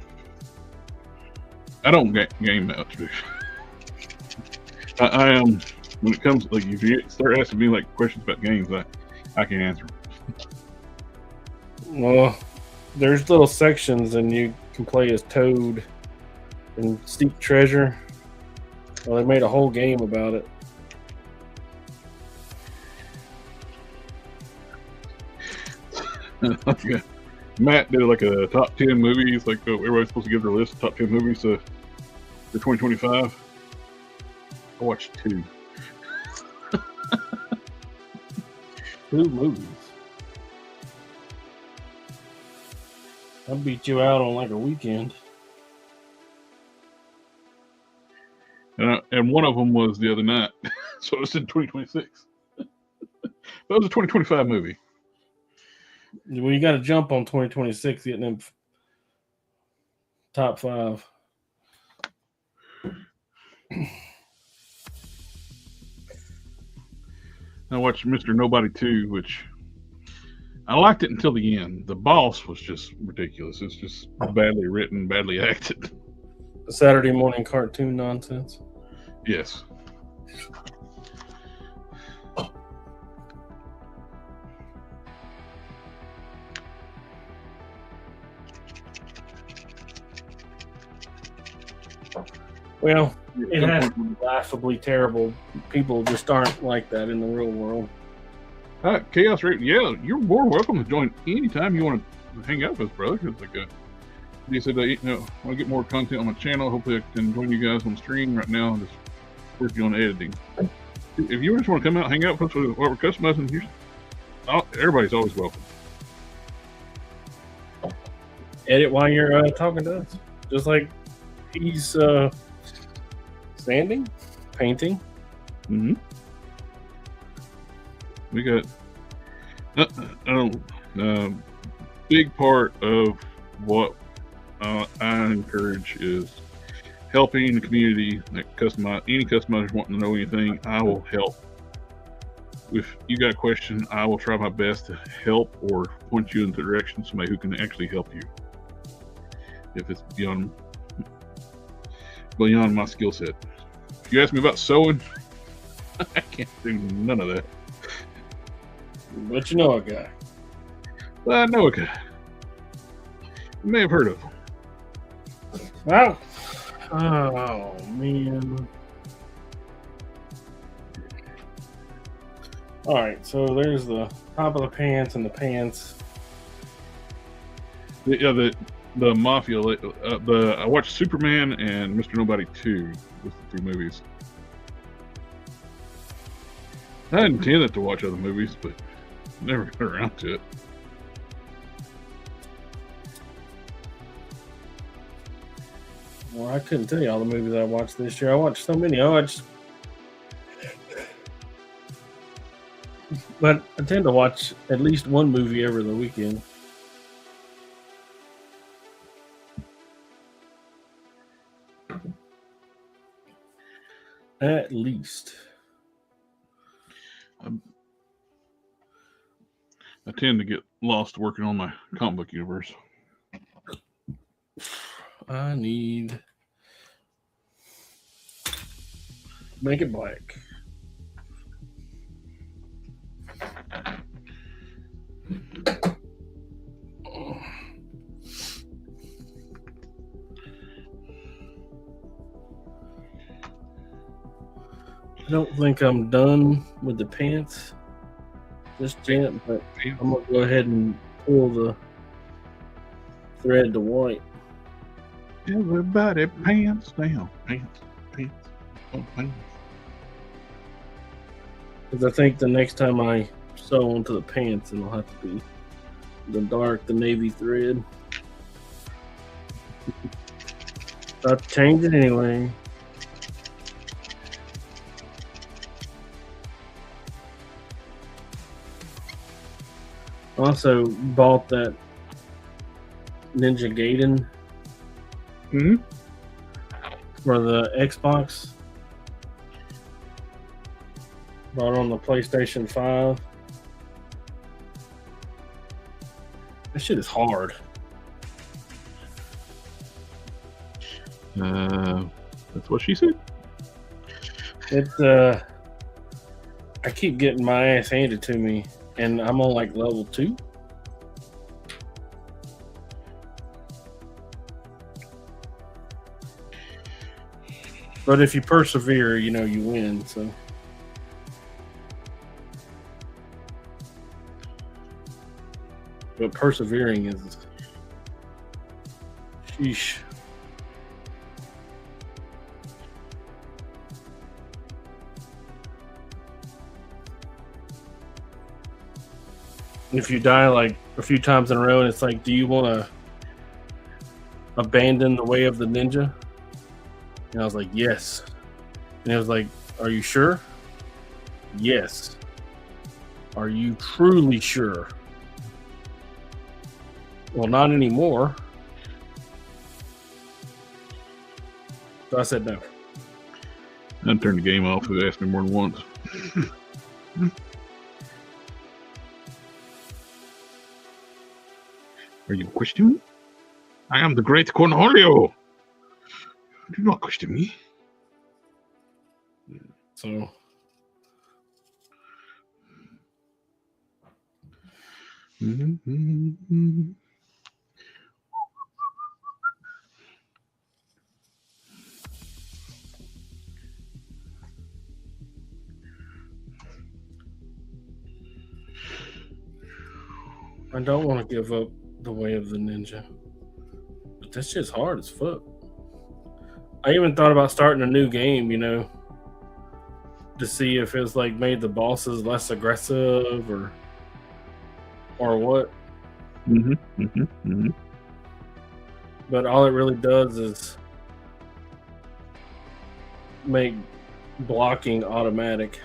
Speaker 2: I don't game much. I am, when it comes, like, if you start asking me, like, questions about games, I can't answer.
Speaker 4: Well, there's little sections and you can play as Toad and seek treasure. Well, they made a whole game about it.
Speaker 2: Yeah. Matt did like a top 10 movies, like everybody's supposed to give their list of top 10 movies for 2025. I watched 2.
Speaker 4: 2 movies. I beat you out on like a weekend.
Speaker 2: And one of them was the other night, so it's in 2026. That was a 2025 movie.
Speaker 4: Well, you got to jump on 2026, getting them top 5.
Speaker 2: I watched Mr. Nobody 2, which I liked it until the end. The boss was just ridiculous. It's just badly written, badly acted.
Speaker 4: The Saturday morning cartoon nonsense.
Speaker 2: Yes.
Speaker 4: Well, it has to be laughably terrible. People just aren't like that in the real world.
Speaker 2: Chaos Raven, yeah, you're more welcome to join anytime you want to hang out with us, brother. Because like you said, I want to get more content on my channel. Hopefully, I can join you guys on stream right now. I'm just working on editing. If you just want to come out, hang out with us with what we're customizing, everybody's always welcome.
Speaker 4: Edit while you're talking to us, just like he's sanding, painting.
Speaker 2: Mm-hmm. We got big part of what I encourage is helping the community. Like any customizers wanting to know anything, I will help. If you got a question, I will try my best to help or point you in the direction of somebody who can actually help you. If it's beyond my skill set. If you ask me about sewing, I can't do none of that.
Speaker 4: But you know a guy.
Speaker 2: I know a guy. You may have heard of him.
Speaker 4: Wow. Oh, man. All right, so there's the top of the pants and the pants.
Speaker 2: The Mafia. I watched Superman and Mr. Nobody 2 with the 2 movies. I intended to watch other movies, but never got around to it.
Speaker 4: Well, I couldn't tell you all the movies I watched this year. I watched so many. But I tend to watch at least one movie every the weekend. At least.
Speaker 2: I tend to get lost working on my comic book universe.
Speaker 4: I need make it black. I don't think I'm done with the pants just yet, but I'm gonna go ahead and pull the thread to white.
Speaker 2: Everybody pants down. Pants. Oh, pants.
Speaker 4: Because I think the next time I sew onto the pants, it'll have to be the navy thread. About to change it anyway. Also bought that Ninja Gaiden for the Xbox. Bought on the PlayStation 5. This shit is hard.
Speaker 2: That's what she said.
Speaker 4: It's I keep getting my ass handed to me, and I'm on like level 2. But if you persevere, you know you win. So. But persevering is sheesh. If you die like a few times in a row, and it's like, do you want to abandon the way of the ninja? And I was like, yes. And it was like, are you sure? Yes. Are you truly sure? Well, not anymore. So I said no.
Speaker 2: I turned the game off. They asked me more than once. Are you questioning me? I am the great Cornholio. Do not question me.
Speaker 4: So. I don't want to give up the way of the ninja, but this shit's hard as fuck. I even thought about starting a new game, you know, to see if it's like made the bosses less aggressive or what. But all it really does is make blocking automatic.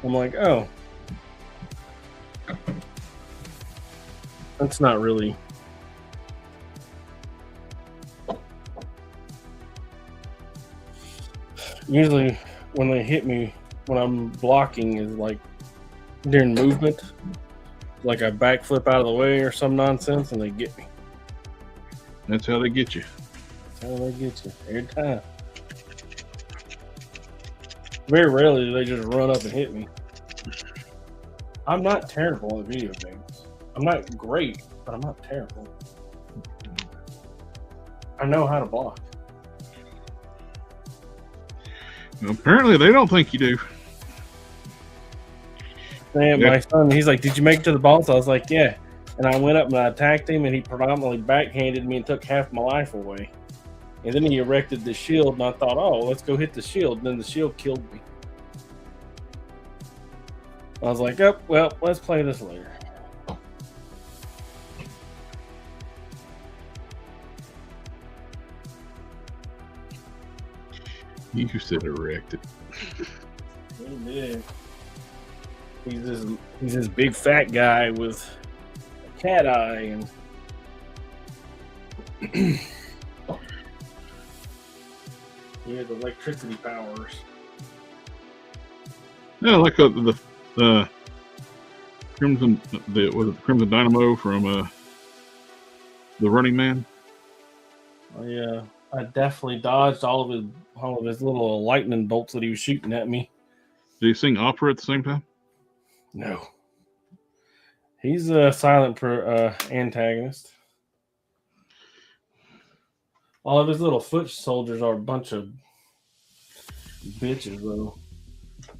Speaker 4: I'm like, oh, that's not really. Usually when they hit me when I'm blocking is like during movement, like I backflip out of the way or some nonsense and they get me.
Speaker 2: That's how they get you.
Speaker 4: That's how they get you every time. Very rarely do they just run up and hit me. I'm not terrible at video games. I'm not great, but I'm not terrible. I know how to block.
Speaker 2: Apparently, they don't think you do.
Speaker 4: Man, my son, he's like, "Did you make it to the boss?" I was like, "Yeah." And I went up and I attacked him, and he predominantly backhanded me and took half my life away. And then he erected the shield, and I thought, "Oh, let's go hit the shield." And then the shield killed me. I was like, "Oh, well, let's play this later."
Speaker 2: You said erected.
Speaker 4: He did. He's this big fat guy with a cat eye and he has electricity powers.
Speaker 2: Yeah, like the Crimson, was it the Crimson Dynamo from the Running Man?
Speaker 4: Oh yeah, I definitely dodged all of his little lightning bolts that he was shooting at me.
Speaker 2: Did he sing opera at the same time?
Speaker 4: No. He's a silent antagonist. All of his little foot soldiers are a bunch of bitches, though.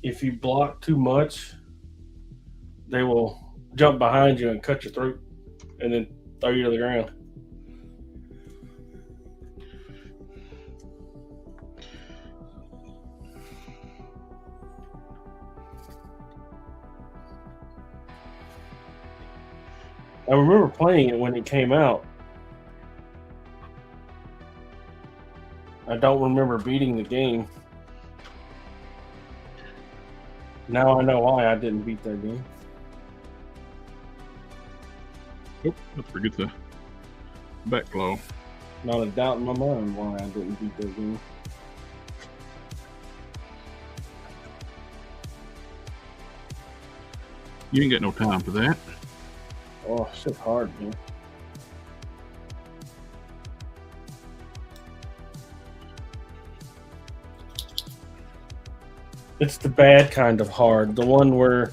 Speaker 4: If you block too much, they will jump behind you and cut your throat and then throw you to the ground. I remember playing it when it came out. I don't remember beating the game. Now I know why I didn't beat that game.
Speaker 2: Oh, let's forget the backflow.
Speaker 4: Not a doubt in my mind why I didn't beat that game.
Speaker 2: You ain't got no time for that.
Speaker 4: Oh, shit's hard, man. It's the bad kind of hard. The one where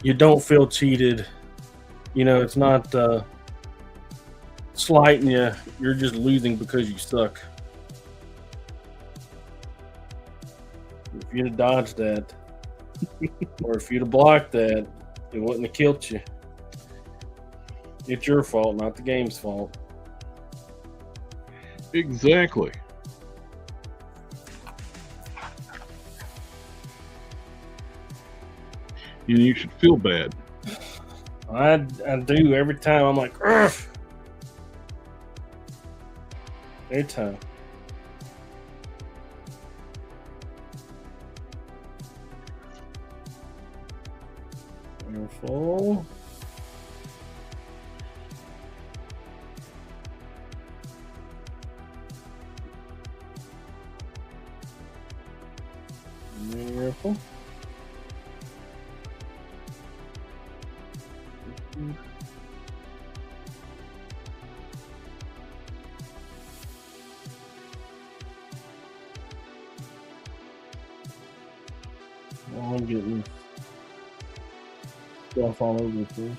Speaker 4: you don't feel cheated. You know, it's not slighting you. You're just losing because you suck. If you'd have dodged that, or if you'd have blocked that, it wouldn't have killed you. It's your fault, not the game's fault.
Speaker 2: Exactly. You should feel bad.
Speaker 4: I do every time. I'm like, ugh. Every time. Careful. Careful. Oh, I'm getting stuff all over the place.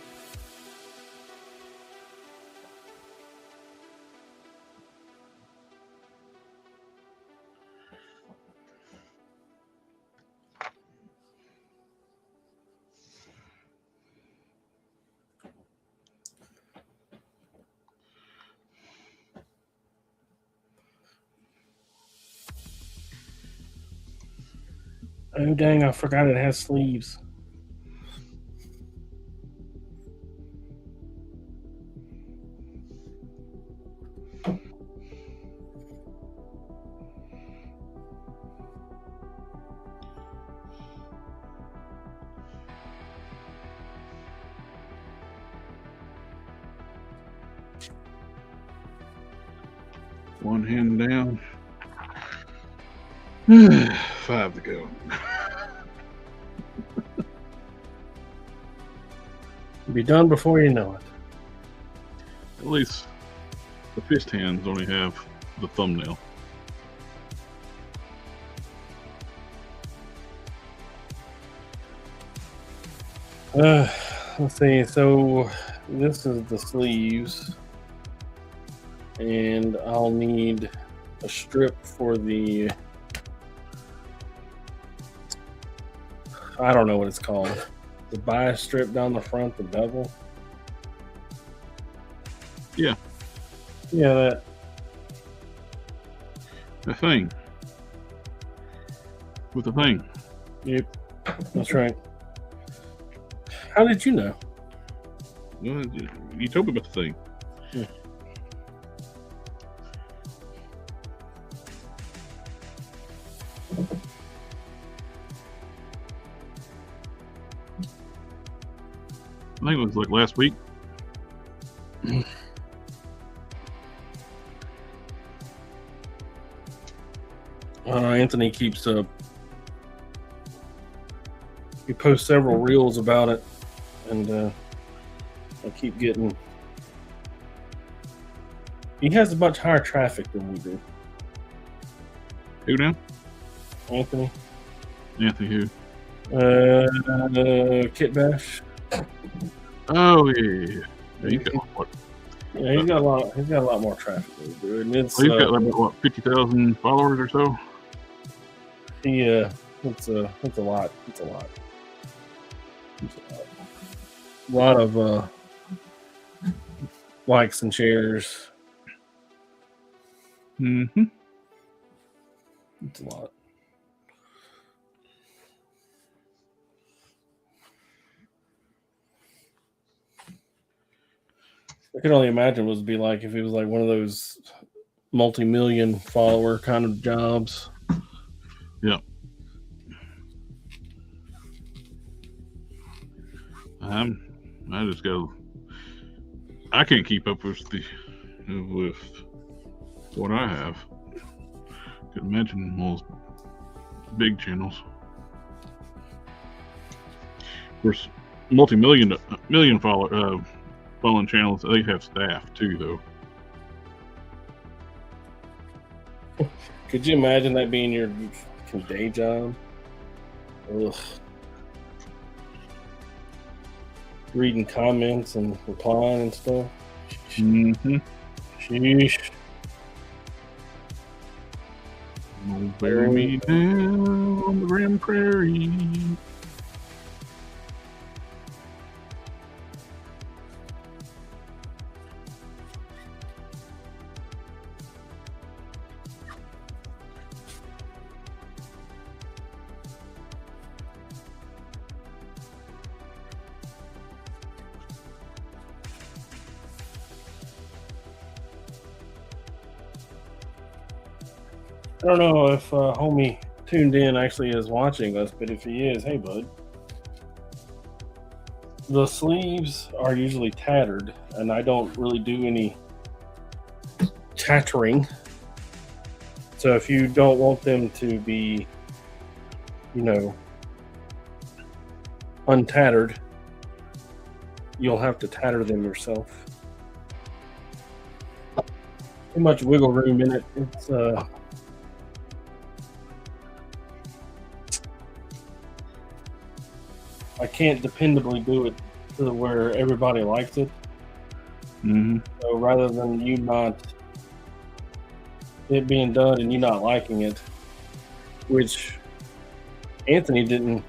Speaker 4: Oh dang, I forgot it has sleeves.
Speaker 2: One hand down. 5 to go.
Speaker 4: Be done before you know it.
Speaker 2: At least the fist hands only have the thumbnail.
Speaker 4: Let's see. So this is the sleeves, and I'll need a strip for the. I don't know what it's called. The bias strip down the front, the bevel.
Speaker 2: Yeah.
Speaker 4: Yeah, that.
Speaker 2: The thing. With the thing.
Speaker 4: Yep, that's right. How did you know?
Speaker 2: Well, you told me about the thing.
Speaker 4: Yeah.
Speaker 2: I think it was like last week.
Speaker 4: Anthony keeps he posts several reels about it, and I keep getting. He has a much higher traffic than we do.
Speaker 2: Who now?
Speaker 4: Anthony.
Speaker 2: Anthony who?
Speaker 4: Kit Bash.
Speaker 2: Oh yeah. He's got what?
Speaker 4: Yeah, he's got a lot. He's got a lot more traffic, dude. And it's
Speaker 2: He's got like what 50,000 followers or so.
Speaker 4: it's a lot. It's a lot. A lot of likes and shares.
Speaker 2: Mm-hmm.
Speaker 4: It's a lot. I can only imagine what it would be like if it was like one of those multi-million follower kind of jobs.
Speaker 2: Yeah. I just go. I can't keep up with what I have. Could imagine most big channels. Of course, million following channels. They have staff too, though.
Speaker 4: Could you imagine that being your day job? Ugh. Reading comments and replying and stuff.
Speaker 2: Mm-hmm.
Speaker 4: Sheesh.
Speaker 2: Bury me down on the Grand Prairie.
Speaker 4: I don't know if homie tuned in actually is watching us, but if he is, hey bud. The sleeves are usually tattered, and I don't really do any tattering. So if you don't want them to be, untattered, you'll have to tatter them yourself. Too much wiggle room in it. It's I can't dependably do it to where everybody likes it.
Speaker 2: Mm-hmm.
Speaker 4: So rather than you not it being done and you not liking it, which Anthony didn't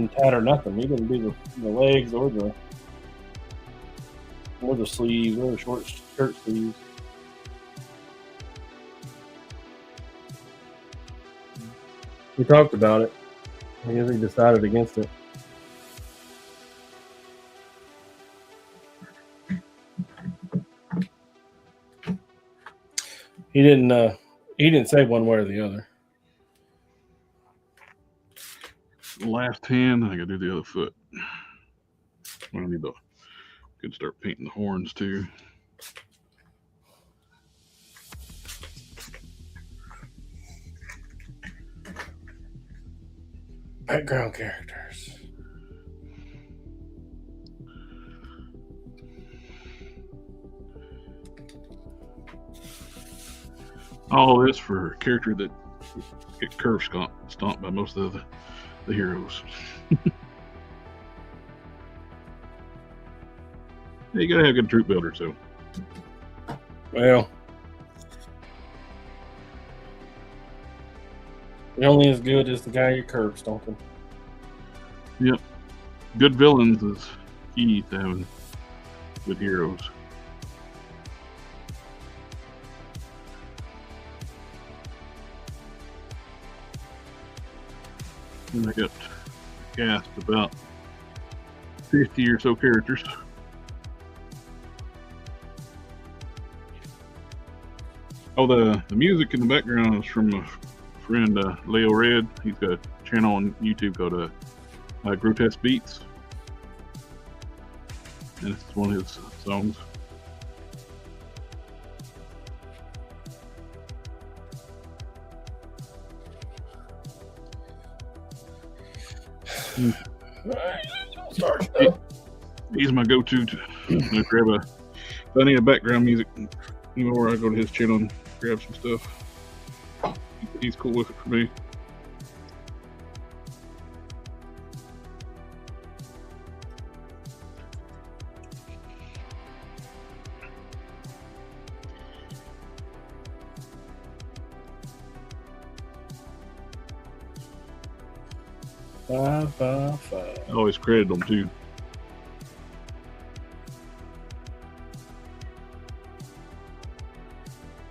Speaker 4: tatter nothing. He didn't do the legs or the sleeves or the short shirt sleeves. We talked about it. I guess he decided against it. He didn't say one way or the other.
Speaker 2: Last hand, I gotta do the other foot. I need to could start painting the horns too.
Speaker 4: Background characters.
Speaker 2: All this for a character that get curve stomped by most of the heroes. You gotta have a good troop builder, so.
Speaker 4: Well, you're only as good as the guy you're curb stomping.
Speaker 2: Yep. Good villains is key to having good heroes. And I got cast about 50 or so characters. Oh, the music in the background is from a friend, Leo Red. He's got a channel on YouTube called Grotesque Beats. And it's one of his songs. He's my go-to to grab if I need a background music, where I go to his channel and grab some stuff. He's cool with it for me.
Speaker 4: 555.
Speaker 2: I always credit them too.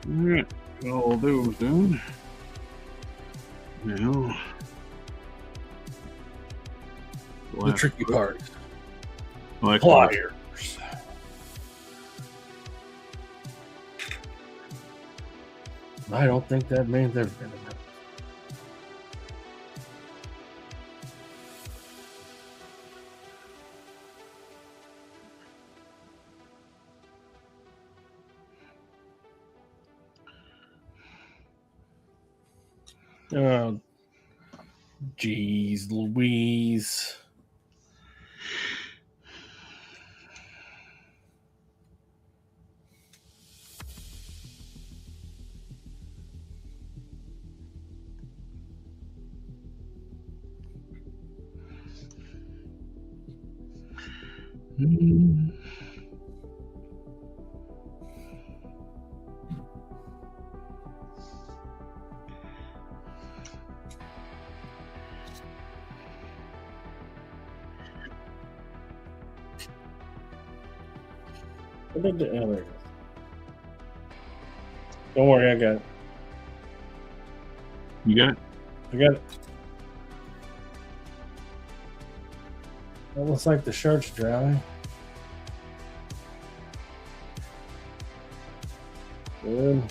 Speaker 2: Alright, got all those done. Now,
Speaker 4: The tricky part.
Speaker 2: well, actually,
Speaker 4: Pliers. I don't think that means they're gonna. Oh, geez, Louise. What did the there it is. Don't worry, I got it.
Speaker 2: You got it?
Speaker 4: I got it. That looks like the shirt's dry. Good.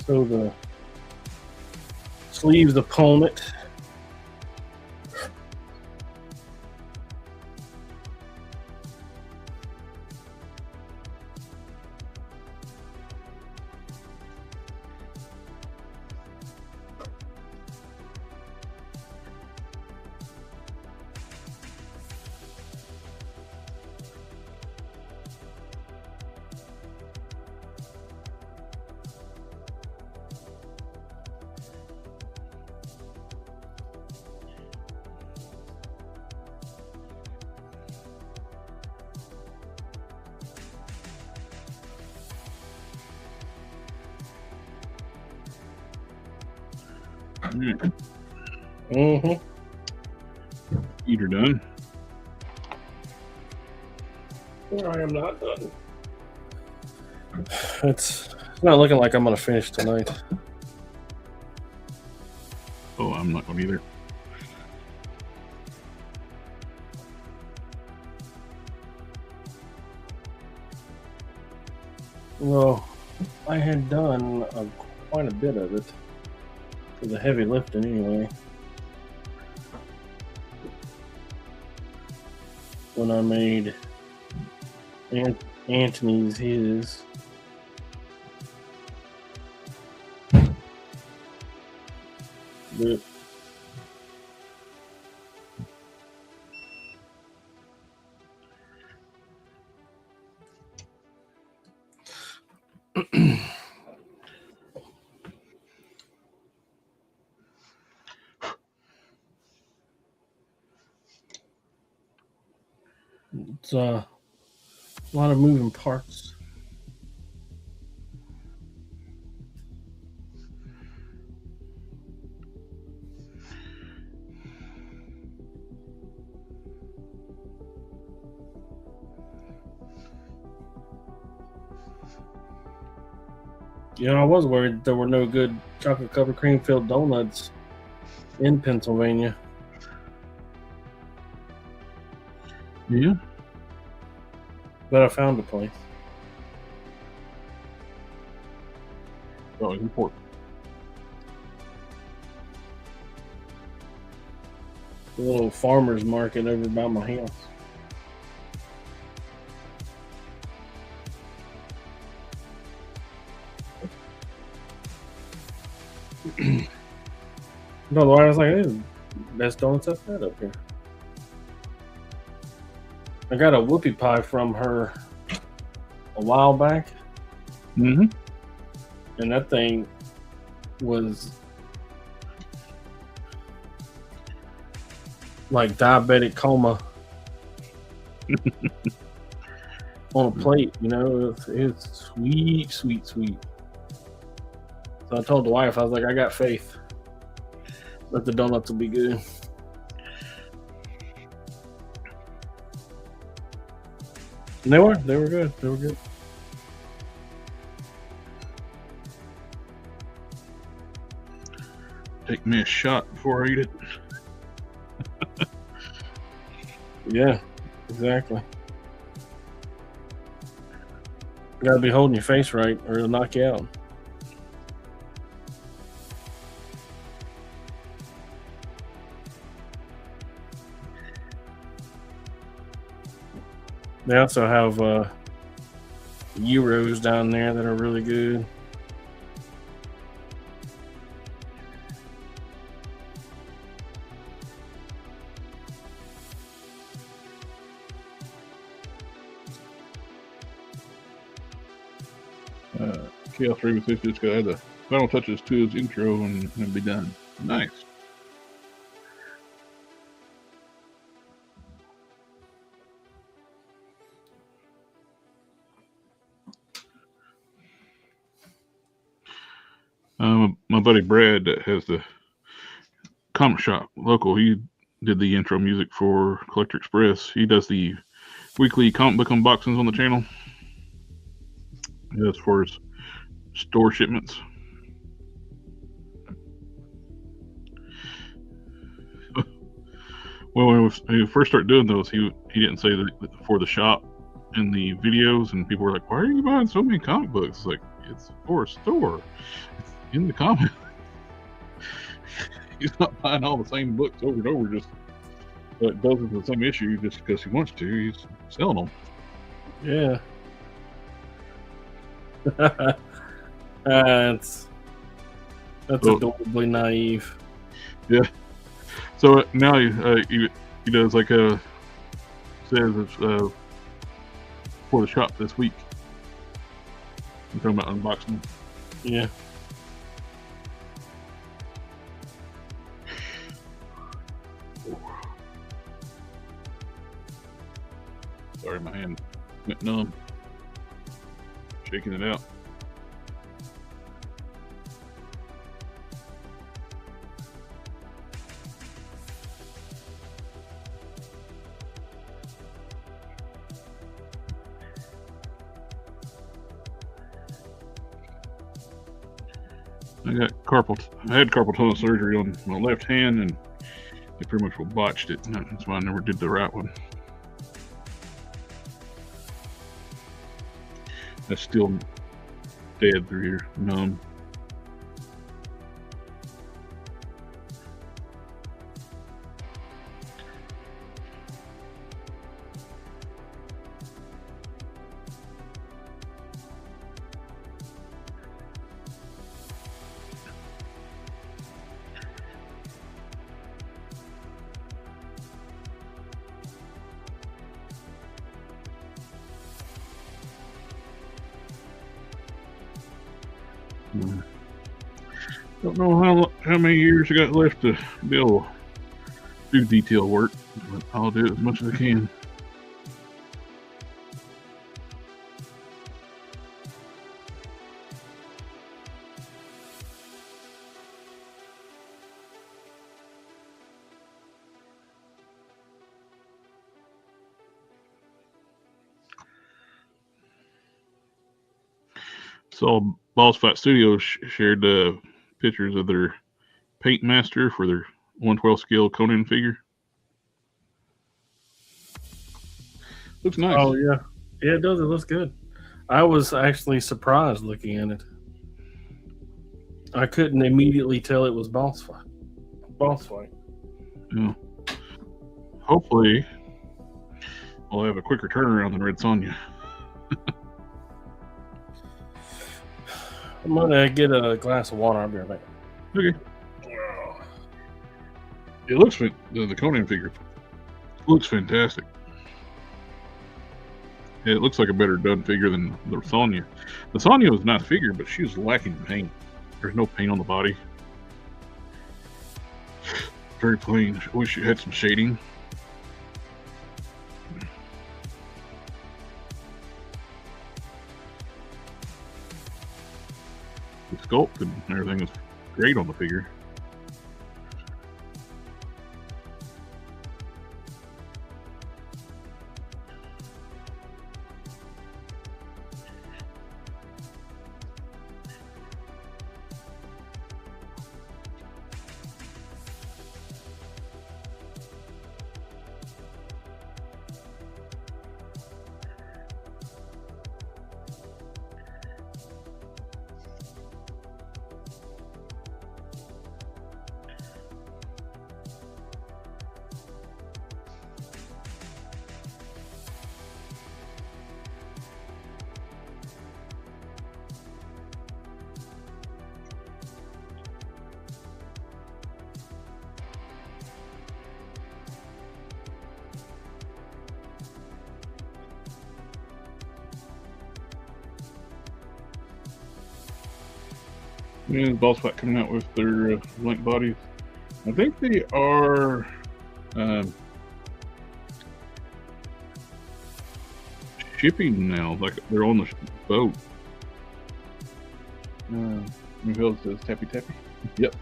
Speaker 4: So the sleeves opponent.
Speaker 2: Alright,
Speaker 4: Mm-hmm.
Speaker 2: feet are done.
Speaker 4: I am not done. It's not looking like I'm going to finish tonight.
Speaker 2: Oh, I'm not going either.
Speaker 4: Well, I had done quite a bit of it for the heavy lifting anyway. When I made Anthony's his. But it's a lot of moving parts. You know, I was worried there were no good chocolate covered cream filled donuts in Pennsylvania.
Speaker 2: Yeah.
Speaker 4: But I found a place.
Speaker 2: Oh, it's important.
Speaker 4: A little farmer's market over by my house. No, the I was like, hey, best donuts I've had up here. I got a whoopie pie from her a while back,
Speaker 2: Mm-hmm.
Speaker 4: and that thing was like diabetic coma on a plate, you know. It's sweet, sweet, sweet. So I told the wife, I was like, I got faith. But the donuts will be good. And they were good. They were good.
Speaker 2: Take me a shot before I eat it.
Speaker 4: Yeah, exactly. You gotta be holding your face right or it'll knock you out. They also have Euros down there that are really good.
Speaker 2: Chaos Raven says just gotta add the final touches to his intro and it'll be done. Nice. My buddy Brad that has the comic shop local, he did the intro music for Collector Express. He does the weekly comic book unboxings on the channel. As far as store shipments. Well, when we first started doing those, he didn't say that for the shop in the videos, and people were like, "Why are you buying so many comic books?" It's like, it's for a store. It's in the comic. He's not buying all the same books over and over just but does the same issue just because he wants to. He's selling them.
Speaker 4: Yeah. That's adorably naive.
Speaker 2: Yeah. So now he does like says it's for the shop this week. I'm talking about unboxing.
Speaker 4: Yeah.
Speaker 2: Sorry, my hand went numb. Shaking it out. I had carpal tunnel surgery on my left hand, and they pretty much botched it. That's why I never did the right one. That's still dead through here, numb. Don't know how many years I got left to be able to do detail work, but I'll do it as much as I can. So Boss Fight Studios shared pictures of their paint master for their 1/12 scale Conan figure. Looks nice.
Speaker 4: Oh yeah, yeah, it does. It looks good. I was actually surprised looking at it. I couldn't immediately tell it was Boss Fight. Boss Fight.
Speaker 2: Yeah. Hopefully, we'll have a quicker turnaround than Red Sonja.
Speaker 4: I'm gonna get a glass of water. I'll be right back.
Speaker 2: Okay. It looks the Conan figure looks fantastic. Yeah, it looks like a better done figure than the Sonja. The Sonja was a nice figure, but she was lacking paint. There's no paint on the body. Very plain. I wish it had some shading. The sculpt and everything was great on the figure. Yeah, Boss Fight coming out with their link bodies. I think they are shipping now. Like they're on the boat. Maybe it says Tappy Tappy. Yep.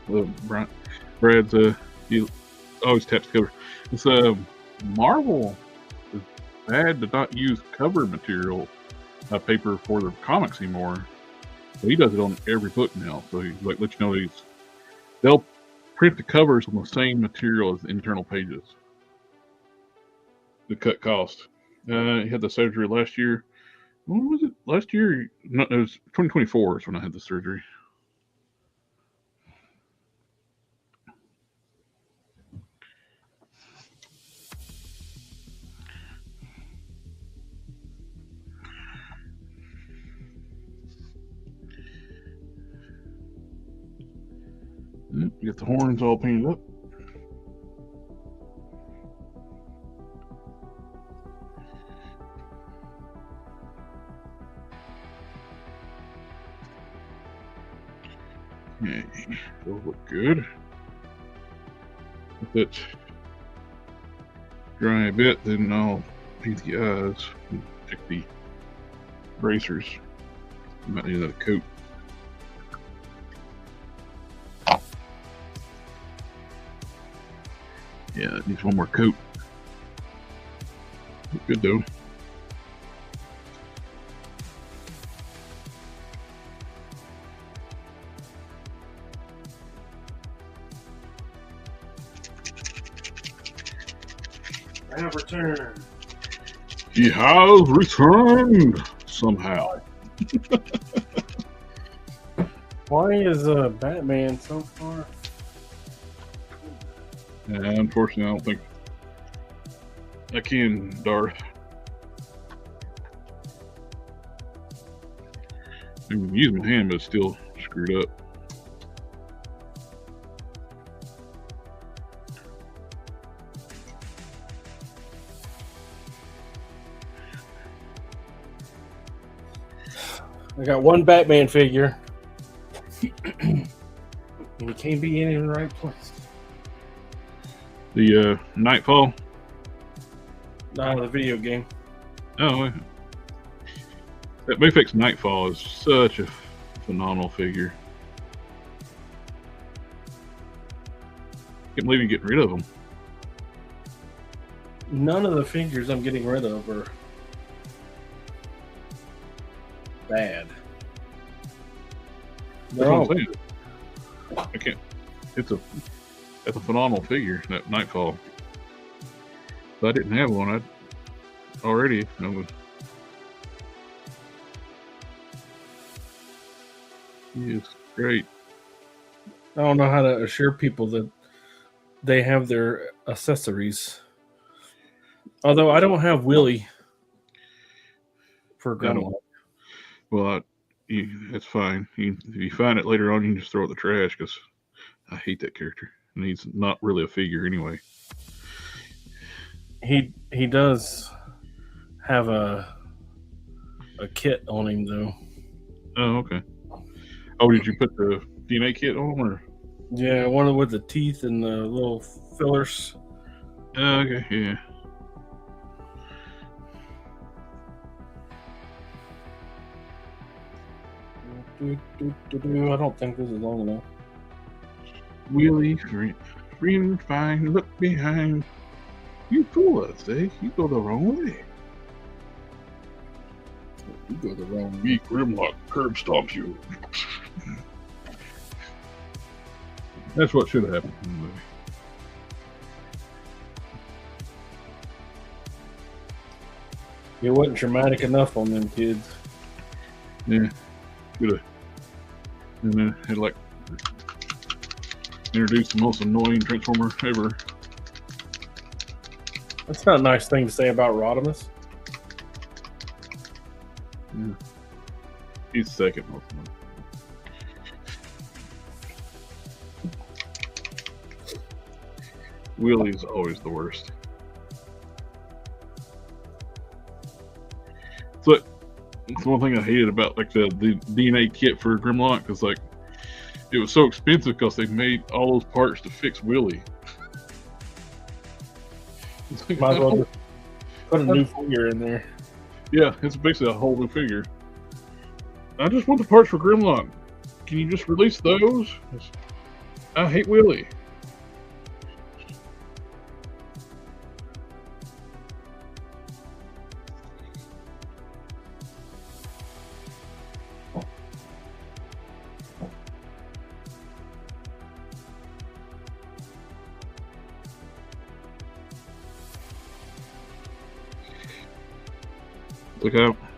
Speaker 2: Brad's he always taps cover. It's Marvel is bad to not use cover material paper for their comics anymore. So he does it on every book now. So he like let you know they'll print the covers on the same material as the internal pages to cut cost. He had the surgery last year. When was it? Last year? No, it was 2024 is when I had the surgery. Get the horns all painted up. Okay, those look good. If it's dry a bit, then I'll paint the eyes and pick the bracers. Might need another coat. Yeah, it needs one more coat. Look good though.
Speaker 3: I have returned.
Speaker 2: He has returned somehow.
Speaker 4: Why is Batman so far?
Speaker 2: Yeah, unfortunately, I don't think I can, Darth. I can use my hand, but it's still screwed up.
Speaker 4: I got one Batman figure. And he can't be in the right place.
Speaker 2: The Nightfall.
Speaker 4: No, the video game.
Speaker 2: Oh, that Mayfix Nightfall is such a phenomenal figure. Can't believe you're getting rid of them.
Speaker 4: None of the figures I'm getting rid of are bad.
Speaker 2: That's what I'm saying. I can't. That's a phenomenal figure, that Nightfall. If I didn't have one, I'd already. I would. He is great.
Speaker 4: I don't know how to assure people that they have their accessories. Although I don't have Willie for Grandma.
Speaker 2: Well, it's fine. If you find it later on, you can just throw it in the trash because I hate that character. And he's not really a figure anyway.
Speaker 4: He does have a kit on him though.
Speaker 2: Oh, okay. Oh, did you put the DNA kit on him, or?
Speaker 4: Yeah, one with the teeth and the little fillers.
Speaker 2: Okay, yeah.
Speaker 4: I don't think this is long enough.
Speaker 2: Willie, free and fine, look behind. You fool us, eh? You go the wrong way. You go the wrong way. Grimlock curb stomps you. That's what should have happened in the movie.
Speaker 4: It wasn't traumatic enough on them kids.
Speaker 2: Yeah, could have. And then had like introduced the most annoying Transformer ever.
Speaker 4: That's not a nice thing to say about Rodimus.
Speaker 2: Yeah. He's second most annoying. Willie's always the worst. So it's one thing I hated about like the DNA kit for Grimlock, because like It was so expensive because they made all those parts to fix Willie.
Speaker 4: Might as well just put a new figure in there.
Speaker 2: Yeah, it's basically a whole new figure. I just want the parts for Grimlock. Can you just release those? I hate Willie.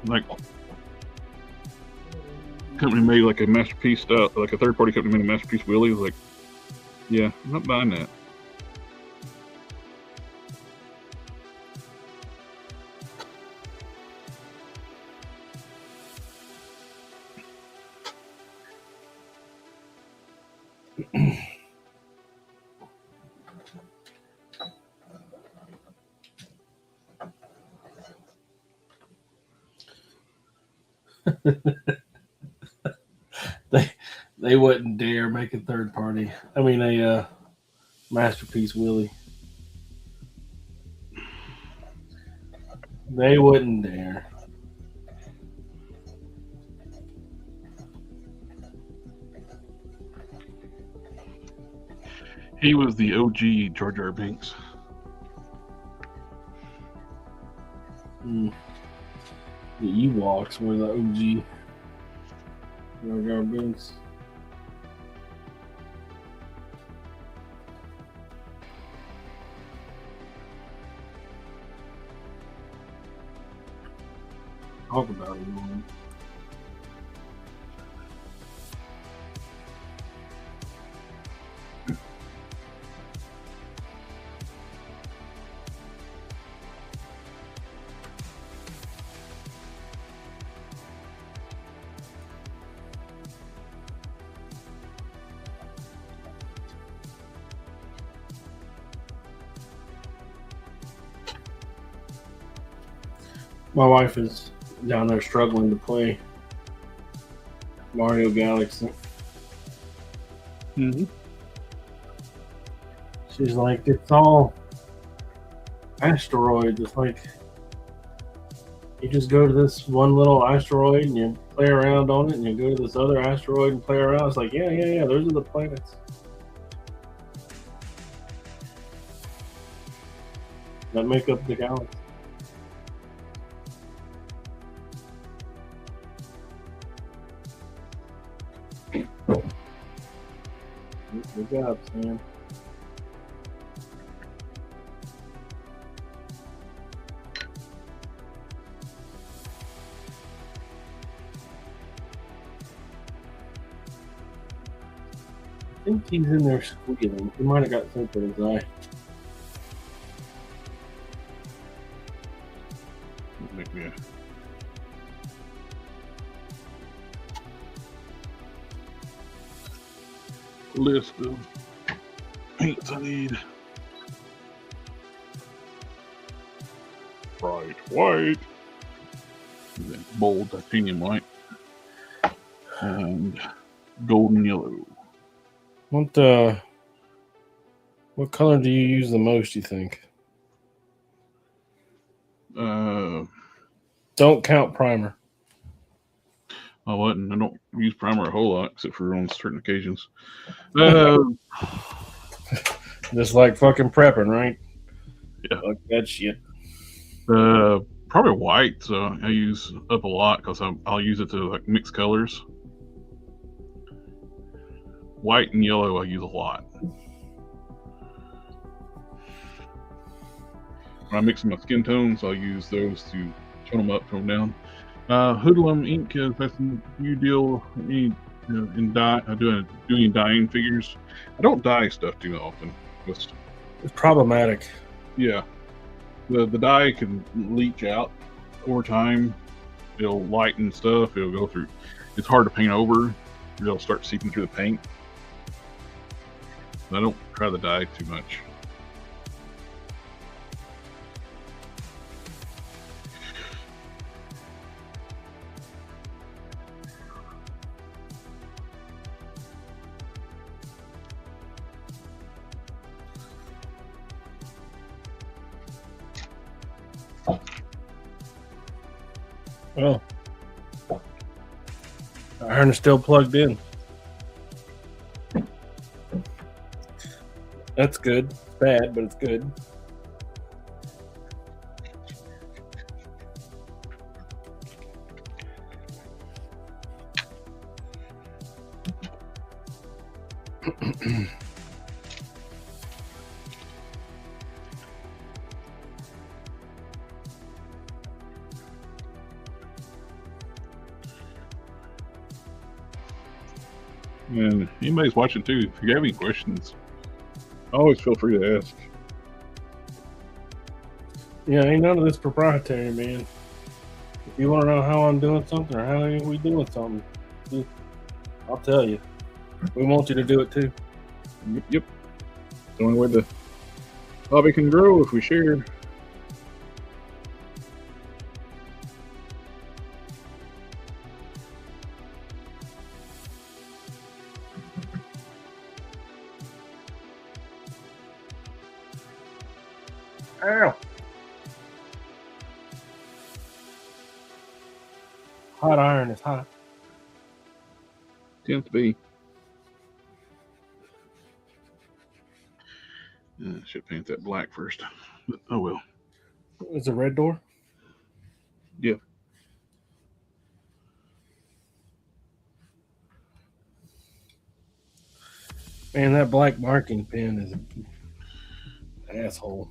Speaker 2: Like company made like a masterpiece style, like a third party company made a masterpiece Willie. Like, yeah, I'm not buying that.
Speaker 4: They wouldn't dare make a third party. I mean, a masterpiece Willie. They wouldn't dare.
Speaker 2: He was the OG Jar Jar Binks.
Speaker 4: The Ewoks were the OG Jar Jar Binks. Talk about it, man. My wife is down there struggling to play Mario Galaxy.
Speaker 2: Mm-hmm.
Speaker 4: She's like, it's all asteroids. It's like you just go to this one little asteroid and you play around on it, and you go to this other asteroid and play around. It's like, yeah. Those are the planets that make up the galaxy. Good job, Sam. I think he's in there squealing. He might have got something in his eye.
Speaker 2: Make me a list of paints I need. Bright white, bold titanium white, and golden yellow.
Speaker 4: What color do you use the most, you think? Don't count primer.
Speaker 2: I don't use primer a whole lot except for on certain occasions.
Speaker 4: Just like fucking prepping, right?
Speaker 2: Yeah.
Speaker 4: Like that shit.
Speaker 2: Probably white. So I use up a lot because I'll use it to like mix colors. White and yellow I use a lot. When I mix my skin tones, I'll use those to tone them up, tone them down. Hoodlum ink is that's a new deal. In dye, doing dyeing figures. I don't dye stuff too often.
Speaker 4: It's problematic.
Speaker 2: Yeah, the dye can leach out over time. It'll lighten stuff. It'll go through. It's hard to paint over. It'll start seeping through the paint. I don't try the dye too much.
Speaker 4: Well, the iron is still plugged in. That's good. It's bad, but it's good.
Speaker 2: And anybody's watching too, if you have any questions, always feel free to ask.
Speaker 4: Yeah, ain't none of this proprietary, man. If you want to know how I'm doing something or how we doing something, I'll tell you. We want you to do it too.
Speaker 2: Yep. The only way the hobby can grow if we share.
Speaker 4: Ow! Hot iron is hot.
Speaker 2: Tends to be. Should paint that black first. But, oh well.
Speaker 4: Is it red door?
Speaker 2: Yeah.
Speaker 4: Man, that black marking pen is an asshole.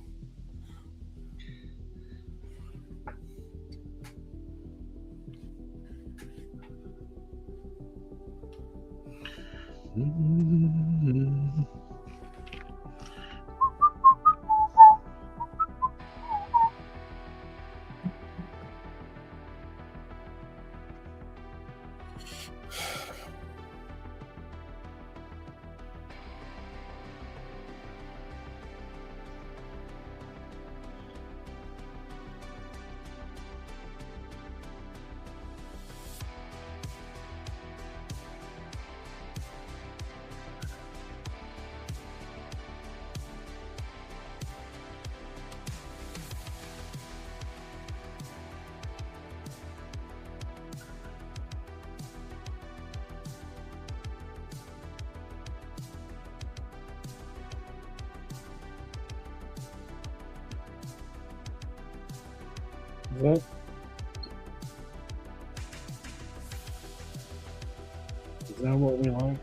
Speaker 4: Is that what we like?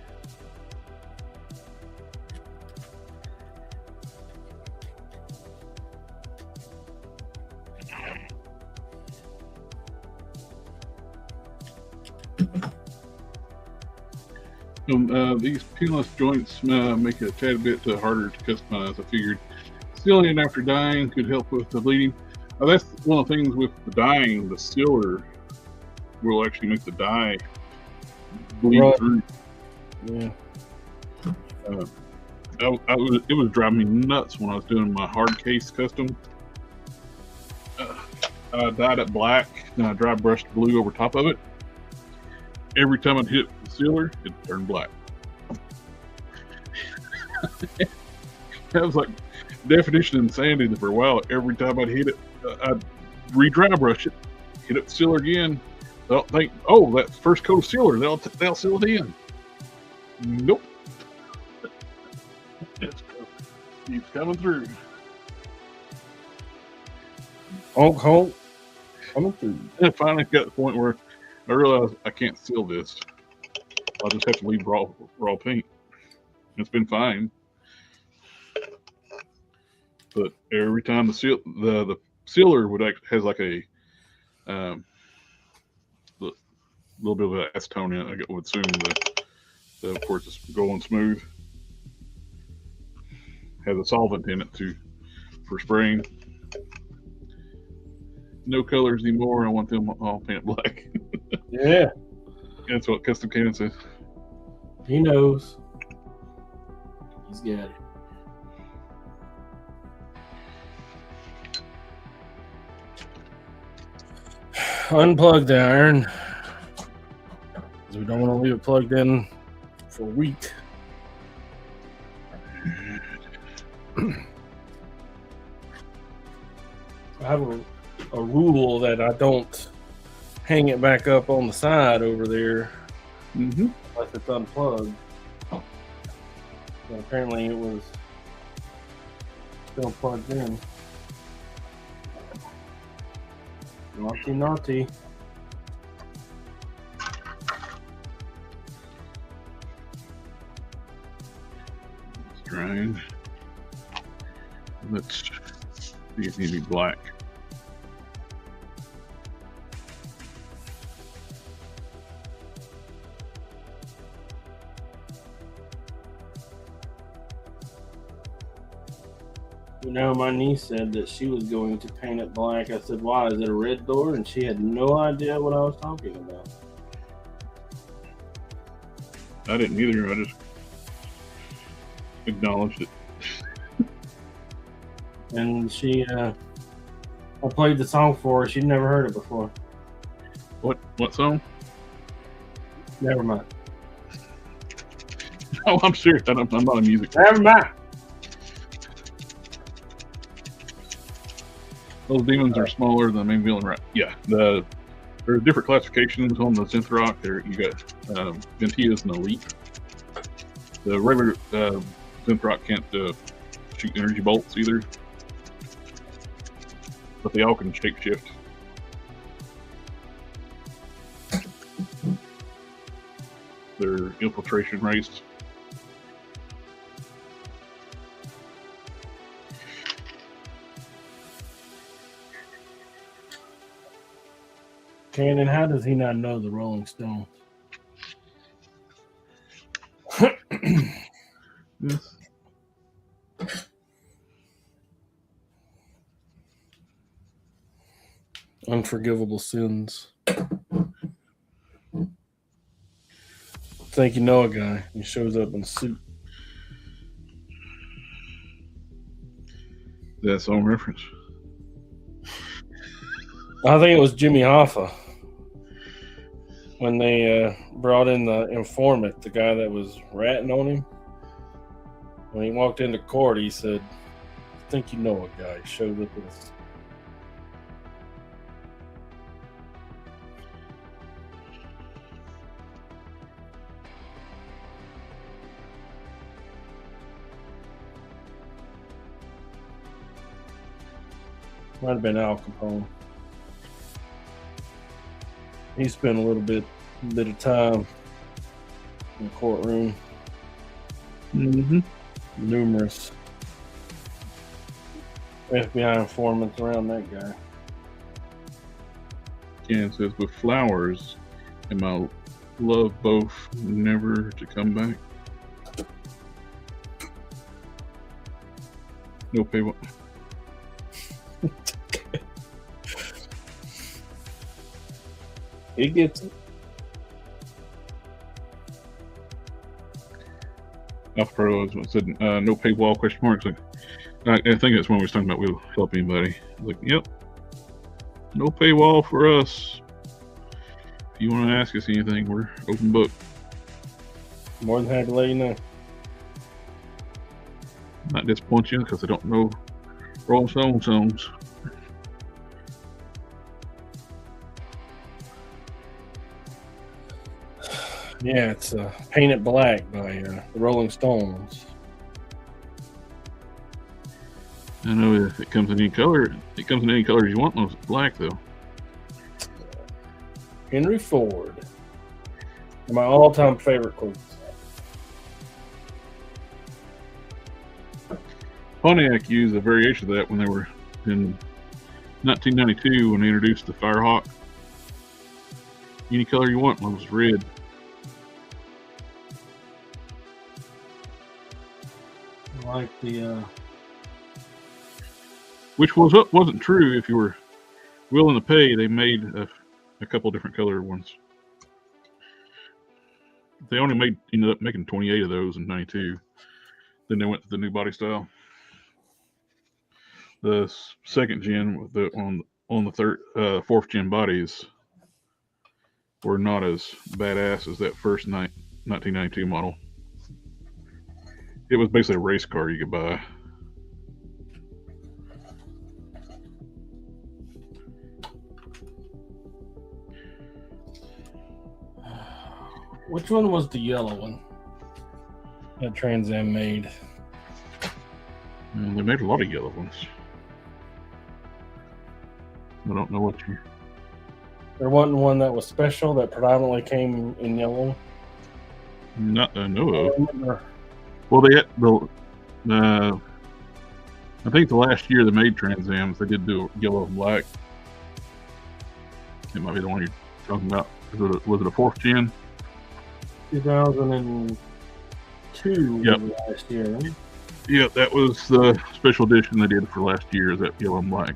Speaker 2: These pinless joints make it a tad bit harder to customize. I figured sealing it after dyeing could help with the bleeding. That's one of the things with the dyeing. The sealer will actually make the dye bleed through.
Speaker 4: Yeah.
Speaker 2: It was driving me nuts when I was doing my hard case custom. I dyed it black, then I dry brushed blue over top of it. Every time I'd hit the sealer, it turned black. That was like definition of insanity for a while. Every time I'd hit it, I'd re-dry brush it, hit it the sealer again. They'll think, oh, that's first coat of sealer. They'll seal it in. Nope. It keeps coming through.
Speaker 4: Honk, honk. Coming through.
Speaker 2: And I finally got to the point where I realized I can't seal this. I'll just have to leave raw paint. It's been fine. But every time the sealer has like a little bit of an acetone in it, I would assume that of course it's going smooth. Has a solvent in it for spraying. No colors anymore. I want them all painted black.
Speaker 4: Yeah.
Speaker 2: That's what Custom Cannon says.
Speaker 4: He knows. He's got it. Unplug the iron, because we don't want to leave it plugged in for a week. I have a rule that I don't hang it back up on the side over there
Speaker 2: Mm-hmm.
Speaker 4: unless it's unplugged. But apparently it was still plugged in. Naughty, naughty.
Speaker 2: It's drying. Let's see if it needs to be black.
Speaker 4: You know, my niece said that she was going to paint it black. I said, why? Is it a red door? And she had no idea what I was talking about.
Speaker 2: I didn't either. I just acknowledged it.
Speaker 4: And I played the song for her. She'd never heard it before.
Speaker 2: What song?
Speaker 4: Never mind.
Speaker 2: Oh, I'm serious. I'm not a music.
Speaker 4: Never mind.
Speaker 2: Those demons are smaller than the main villain, right? Yeah. There are different classifications on the synth rock. There you got Ventia's and Elite. The regular synth rock can't shoot energy bolts either, but they all can shapeshift. They're infiltration race.
Speaker 4: Cannon, how does he not know the Rolling Stones?
Speaker 2: Yes.
Speaker 4: Unforgivable sins. Think you know a guy. He shows up in a suit.
Speaker 2: That song reference.
Speaker 4: I think it was Jimmy Hoffa when they brought in the informant, the guy that was ratting on him. When he walked into court, he said, I think you know a guy. He showed up in a might have been Al Capone. He spent a little bit of time in the courtroom.
Speaker 2: Mm-hmm.
Speaker 4: Numerous FBI informants around that guy.
Speaker 2: Ken says, with flowers and my love both never to come back. No pay.
Speaker 4: He gets it.
Speaker 2: Alpha Pro said, no paywall question marks. Like, I think that's when we were talking about we'll help anybody. Like, yep. No paywall for us. If you want to ask us anything, we're open book.
Speaker 4: More than happy to let you know.
Speaker 2: Not disappoint you because I don't know Rolling Stone songs.
Speaker 4: Yeah, it's Paint It Black by the Rolling Stones.
Speaker 2: I know if it comes in any color, it comes in any colors you want. Most black though.
Speaker 4: Henry Ford. My all-time favorite quotes.
Speaker 2: Pontiac used a variation of that when they were in 1992 when they introduced the Firehawk. Any color you want, was red.
Speaker 4: I like the
Speaker 2: Which wasn't true if you were willing to pay. They made a couple different color ones. They only ended up making 28 of those in 92. Then they went to the new body style. The second gen with on the fourth gen bodies were not as badass as that first 1992 model. It was basically a race car you could buy.
Speaker 4: Which one was the yellow one that Trans Am made?
Speaker 2: They made a lot of yellow ones. I don't know what you.
Speaker 4: There wasn't one that was special that predominantly came in yellow.
Speaker 2: Not that I know
Speaker 4: I
Speaker 2: of.
Speaker 4: remember.
Speaker 2: Well, they had the. I think the last year they made Trans Ams, they did do yellow and black. It might be the one you're talking about. Was it a 4th gen?
Speaker 4: 2002
Speaker 2: Yep.
Speaker 4: was last year.
Speaker 2: Yeah, that was the special edition they did for last year. Is that yellow and black?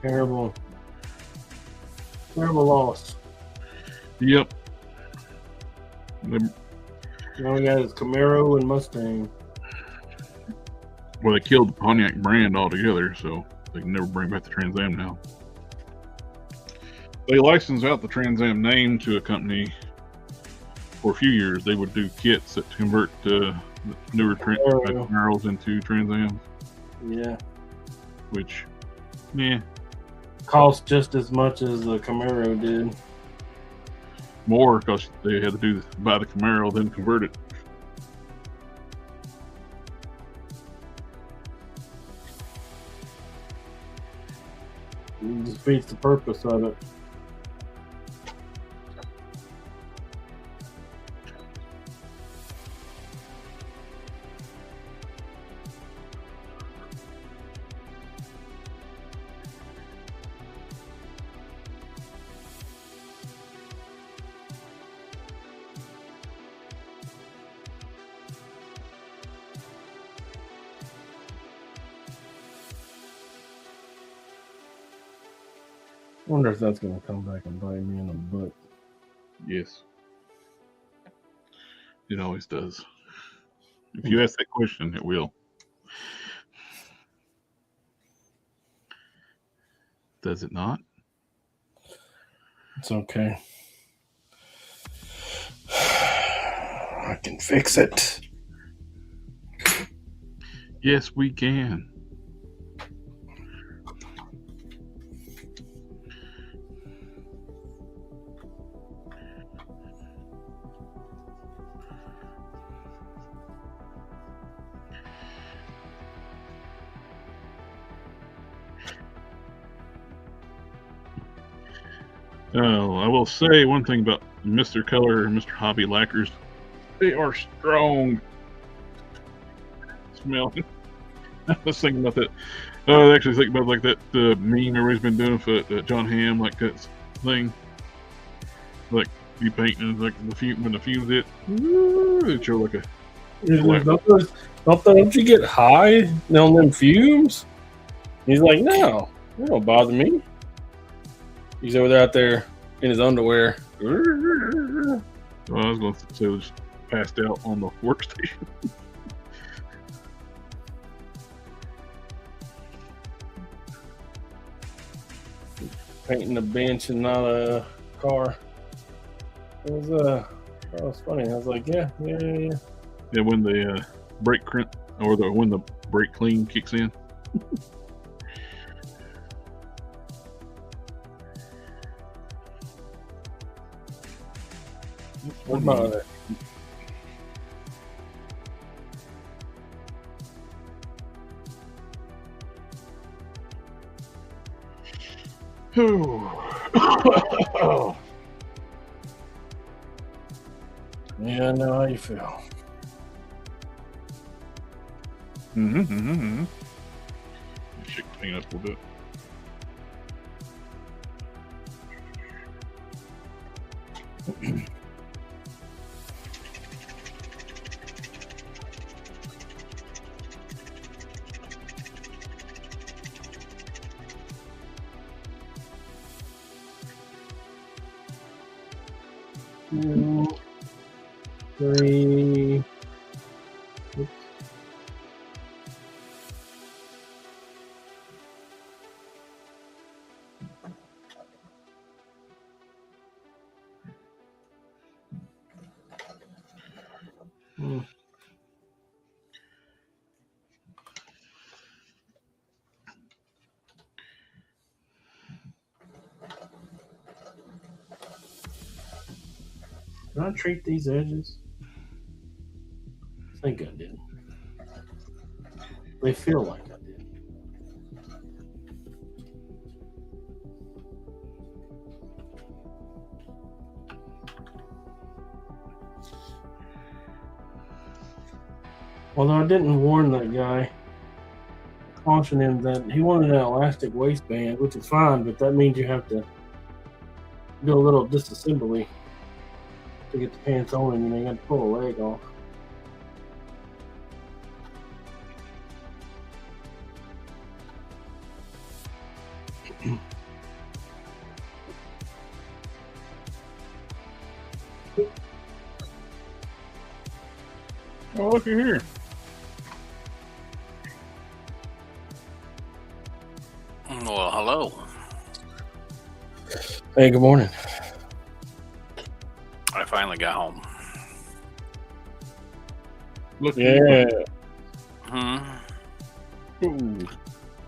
Speaker 4: Terrible loss.
Speaker 2: Yep.
Speaker 4: Now we got his Camaro and Mustang.
Speaker 2: Well, they killed the Pontiac brand altogether, so they can never bring back the Trans Am now. They licensed out the Trans Am name to a company for a few years. They would do kits that convert newer Camaros into Trans Ams.
Speaker 4: Yeah.
Speaker 2: Which, yeah.
Speaker 4: Cost just as much as the Camaro did.
Speaker 2: More because they had to buy the Camaro, then convert it.
Speaker 4: It defeats the purpose of it. I wonder if that's going to come back and bite me in the butt.
Speaker 2: Yes. It always does. If you ask that question, it will. Does it not?
Speaker 4: It's okay. I can fix it.
Speaker 2: Yes, we can. Oh, I will say one thing about Mr. Color and Mr. Hobby lacquers. They are strong. Smelling. I was thinking about that. I actually think about like that meme everybody's been doing for John Hamm, like that thing. Like you painting like when the fumes hit, it show like a.
Speaker 4: Don't you get high on them fumes? He's like, no, they don't bother me. He's over there out there in his underwear.
Speaker 2: Well, I was going to say it was passed out on the workstation.
Speaker 4: Painting a bench and not a car. It was funny. I was like, yeah.
Speaker 2: Yeah, when the brake crimp or when the brake clean kicks in.
Speaker 4: What about it? Yeah, I know how you feel.
Speaker 2: Shake the thing up a little bit.
Speaker 4: Two, three. Oops. Did I treat these edges? I think I did. They feel like I did. Although I didn't warn that guy, caution him that he wanted an elastic waistband, which is fine, but that means you have to do a little disassembly to get the pants on, and you got to pull a leg off.
Speaker 2: Oh, looky here.
Speaker 5: Well, hello.
Speaker 4: Hey, good morning.
Speaker 5: I finally got home.
Speaker 2: Look.
Speaker 4: Yeah.
Speaker 2: Ooh.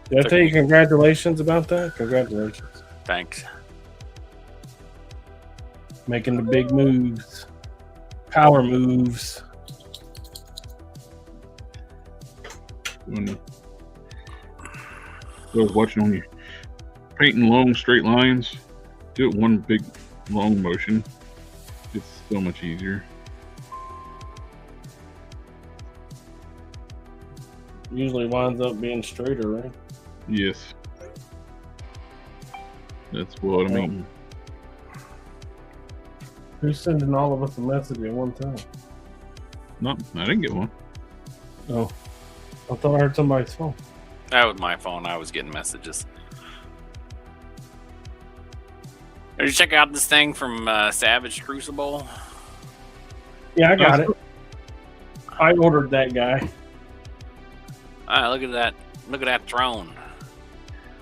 Speaker 4: Did I tell you congratulations about that? Congratulations.
Speaker 5: Thanks.
Speaker 4: Making the big moves. Power moves.
Speaker 2: I was watching on you painting long straight lines. Do it one big long motion. It's so much easier.
Speaker 4: Usually winds up being straighter, right?
Speaker 2: Yes. That's what I mean.
Speaker 4: Who's sending all of us a message at one time?
Speaker 2: No, I didn't get one.
Speaker 4: Oh, I thought I heard somebody's phone.
Speaker 5: That was my phone. I was getting messages. Did you check out this thing from Savage Crucible?
Speaker 4: Yeah, I got it. I ordered that guy.
Speaker 5: Look at that! Look at that throne.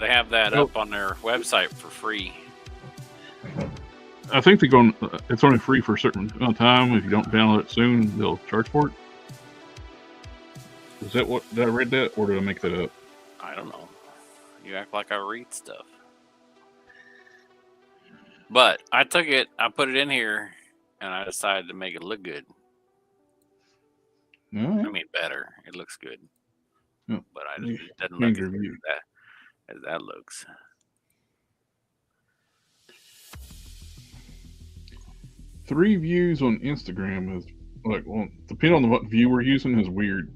Speaker 5: They have that up on their website for free.
Speaker 2: I think they're going. It's only free for a certain amount of time. If you don't download it soon, they'll charge for it. Is that what? Did I read that, or did I make that up?
Speaker 5: I don't know. You act like I read stuff. But I took it, I put it in here, and I decided to make it look good.
Speaker 2: All right.
Speaker 5: I mean, better. It looks good.
Speaker 2: Yep.
Speaker 5: But it doesn't
Speaker 2: Change
Speaker 5: look
Speaker 2: your view.
Speaker 5: as that looks.
Speaker 2: Three views on Instagram is like, well, depending on what view we're using, is weird.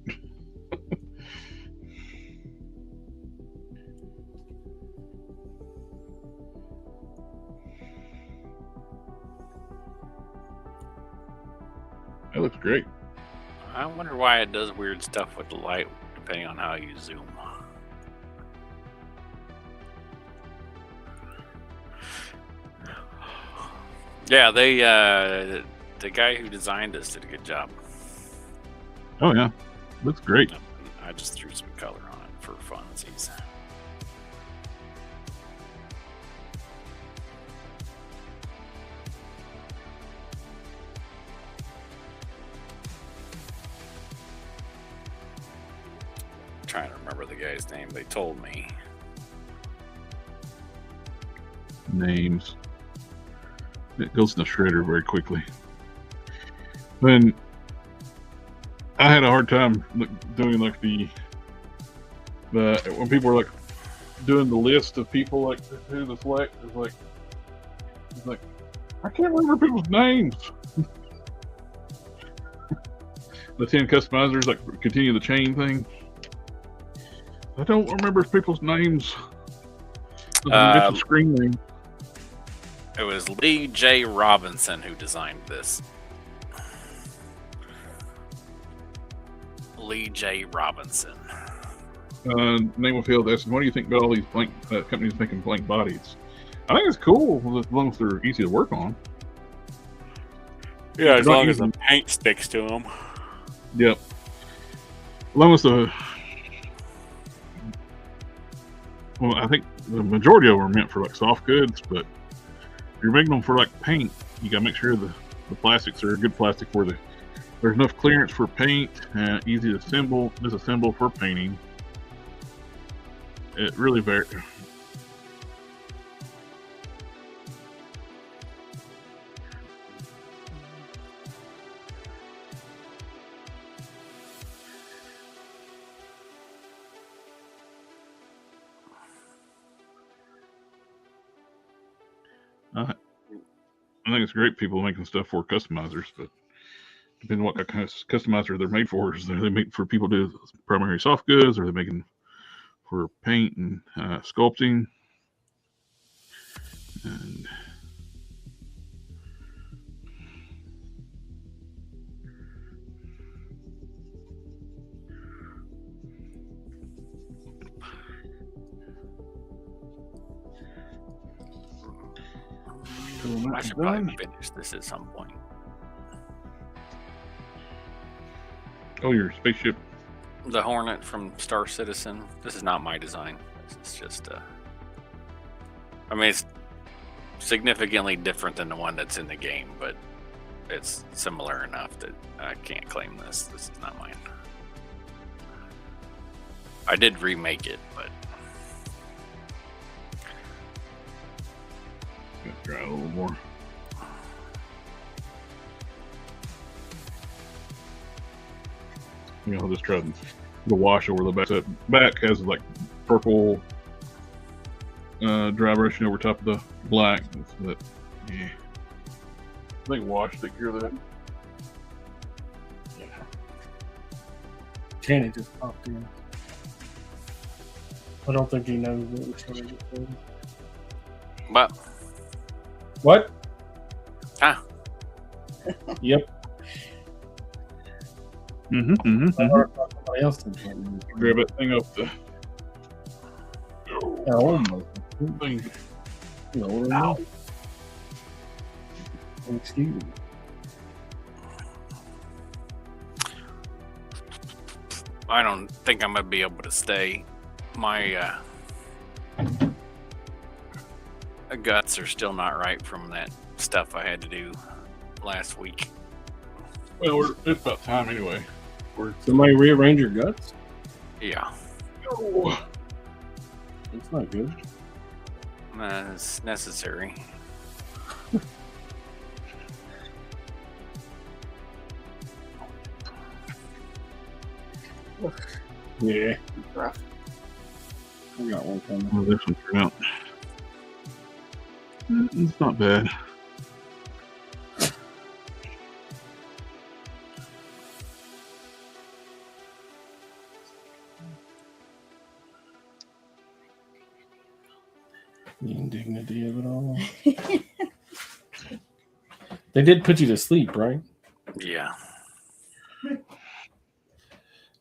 Speaker 2: That looks great.
Speaker 5: I wonder why it does weird stuff with the light, depending on how you zoom. Yeah, the guy who designed this did a good job.
Speaker 2: Oh yeah, looks great.
Speaker 5: I just threw some color on it for funsies. Trying to remember the guy's name. They told me.
Speaker 2: Names. It goes in the shredder very quickly. Then I had a hard time doing like the when people were like doing the list of people like who to select. It's like I can't remember people's names. The 10 customizers like continue the chain thing. I don't remember people's names. It's a screen name.
Speaker 5: It was Lee J. Robinson who designed this. Lee J. Robinson.
Speaker 2: Name of Field asking, what do you think about all these blank companies making blank bodies? I think it's cool as long as they're easy to work on.
Speaker 5: Yeah, as long as the paint sticks to them.
Speaker 2: Yep. As long as well, I think the majority of them are meant for like soft goods, but if you're making them for like paint, you gotta make sure the plastics are good plastic for the There's enough clearance for paint and easy to disassemble for painting. It really varies. I think it's great people making stuff for customizers, but depending on what kind of customizer they're made for, is they make for people to do primary soft goods, or they're making for paint and sculpting. And
Speaker 5: I should probably finish this at some point.
Speaker 2: oh, your spaceship.
Speaker 5: The Hornet from Star Citizen. This is not my design. This is just I mean, it's significantly different than the one that's in the game, but it's similar enough that I can't claim this. This is not mine. I did remake it, but
Speaker 2: Try a little more. I'll just try the wash over the back. That back has like purple dry brushing over top of the black. But yeah, I think wash take care of that.
Speaker 4: Yeah. Kenny just popped in. I don't think he knows what we're trying to get.
Speaker 5: but
Speaker 4: What?
Speaker 5: ah,
Speaker 4: Yep. Somebody else did that.
Speaker 2: Grab that thing up the
Speaker 4: Almost.
Speaker 2: thing.
Speaker 4: No. Excuse me.
Speaker 5: I don't think I'm gonna be able to stay. My guts are still not right from that stuff I had to do last week.
Speaker 2: Well, it's about time anyway.
Speaker 4: Somebody rearrange your guts?
Speaker 5: Yeah,
Speaker 2: Oh,
Speaker 4: That's not good.
Speaker 5: it's necessary.
Speaker 4: Yeah. I got one coming.
Speaker 2: well, this one turned out. It's not bad.
Speaker 4: The indignity of it all. They did put you to sleep, right?
Speaker 5: Yeah.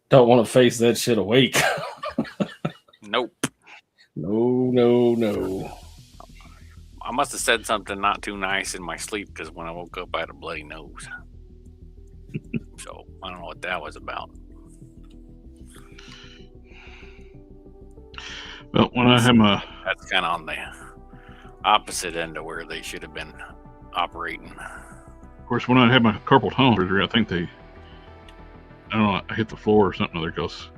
Speaker 4: Don't want to face that shit awake.
Speaker 5: Nope.
Speaker 4: No.
Speaker 5: I must have said something not too nice in my sleep because when I woke up, I had a bloody nose. So I don't know what that was about.
Speaker 2: Well, when I had my
Speaker 5: That's kind of on the opposite end of where they should have been operating.
Speaker 2: Of course, when I had my carpal tunnel surgery, I think I don't know, I hit the floor or something other because,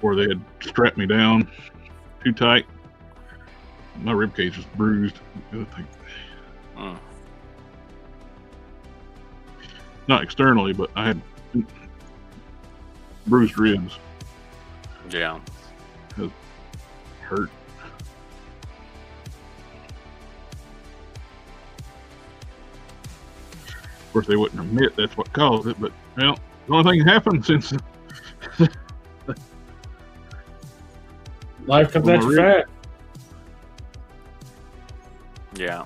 Speaker 2: or they had strapped me down too tight. My rib cage was bruised. I think.
Speaker 5: Mm.
Speaker 2: Not externally, but I had bruised ribs.
Speaker 5: Yeah.
Speaker 2: Hurt. Of course, they wouldn't admit that's what caused it, but well, the only thing that happened since
Speaker 4: Life comes at you fast.
Speaker 5: Yeah.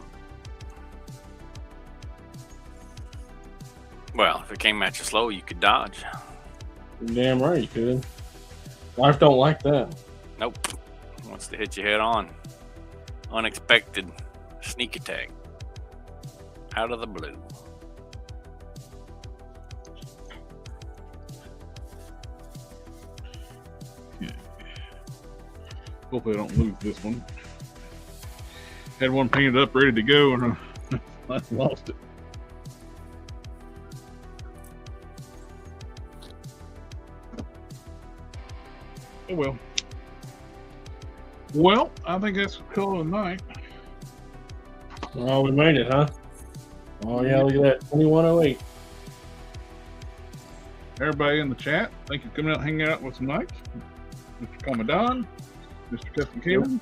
Speaker 5: Well, if it came at you slow, you could dodge.
Speaker 4: Damn right you could. Life don't like that.
Speaker 5: Nope. Wants to hit you head on. Unexpected sneak attack. Out of the blue.
Speaker 2: hopefully I don't lose this one. Had one painted up, ready to go, and I lost it. Oh well. Well, I think that's call it a night.
Speaker 4: Oh, we made it, huh? Oh yeah, look at that, 2108.
Speaker 2: Everybody in the chat, thank you for coming out and hanging out with us tonight. Mr. Commandant, Mr. Custom Kevin.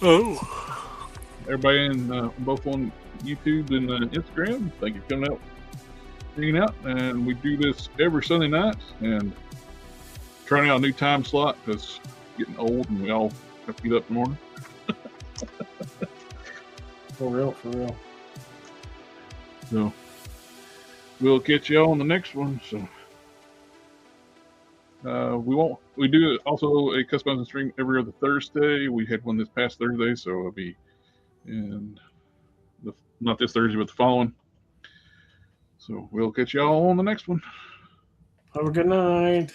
Speaker 5: Oh.
Speaker 2: Everybody in both on YouTube and Instagram, thank you for coming out, hanging out. And we do this every Sunday night and trying out a new time slot because it's getting old and we all have to get up in the morning.
Speaker 4: For real, for real.
Speaker 2: So we'll catch y'all on the next one. So we do also a customizing stream every other Thursday. We had one this past Thursday, so it'll be not this Thursday, but the following. So we'll catch y'all on the next one.
Speaker 4: Have a good night.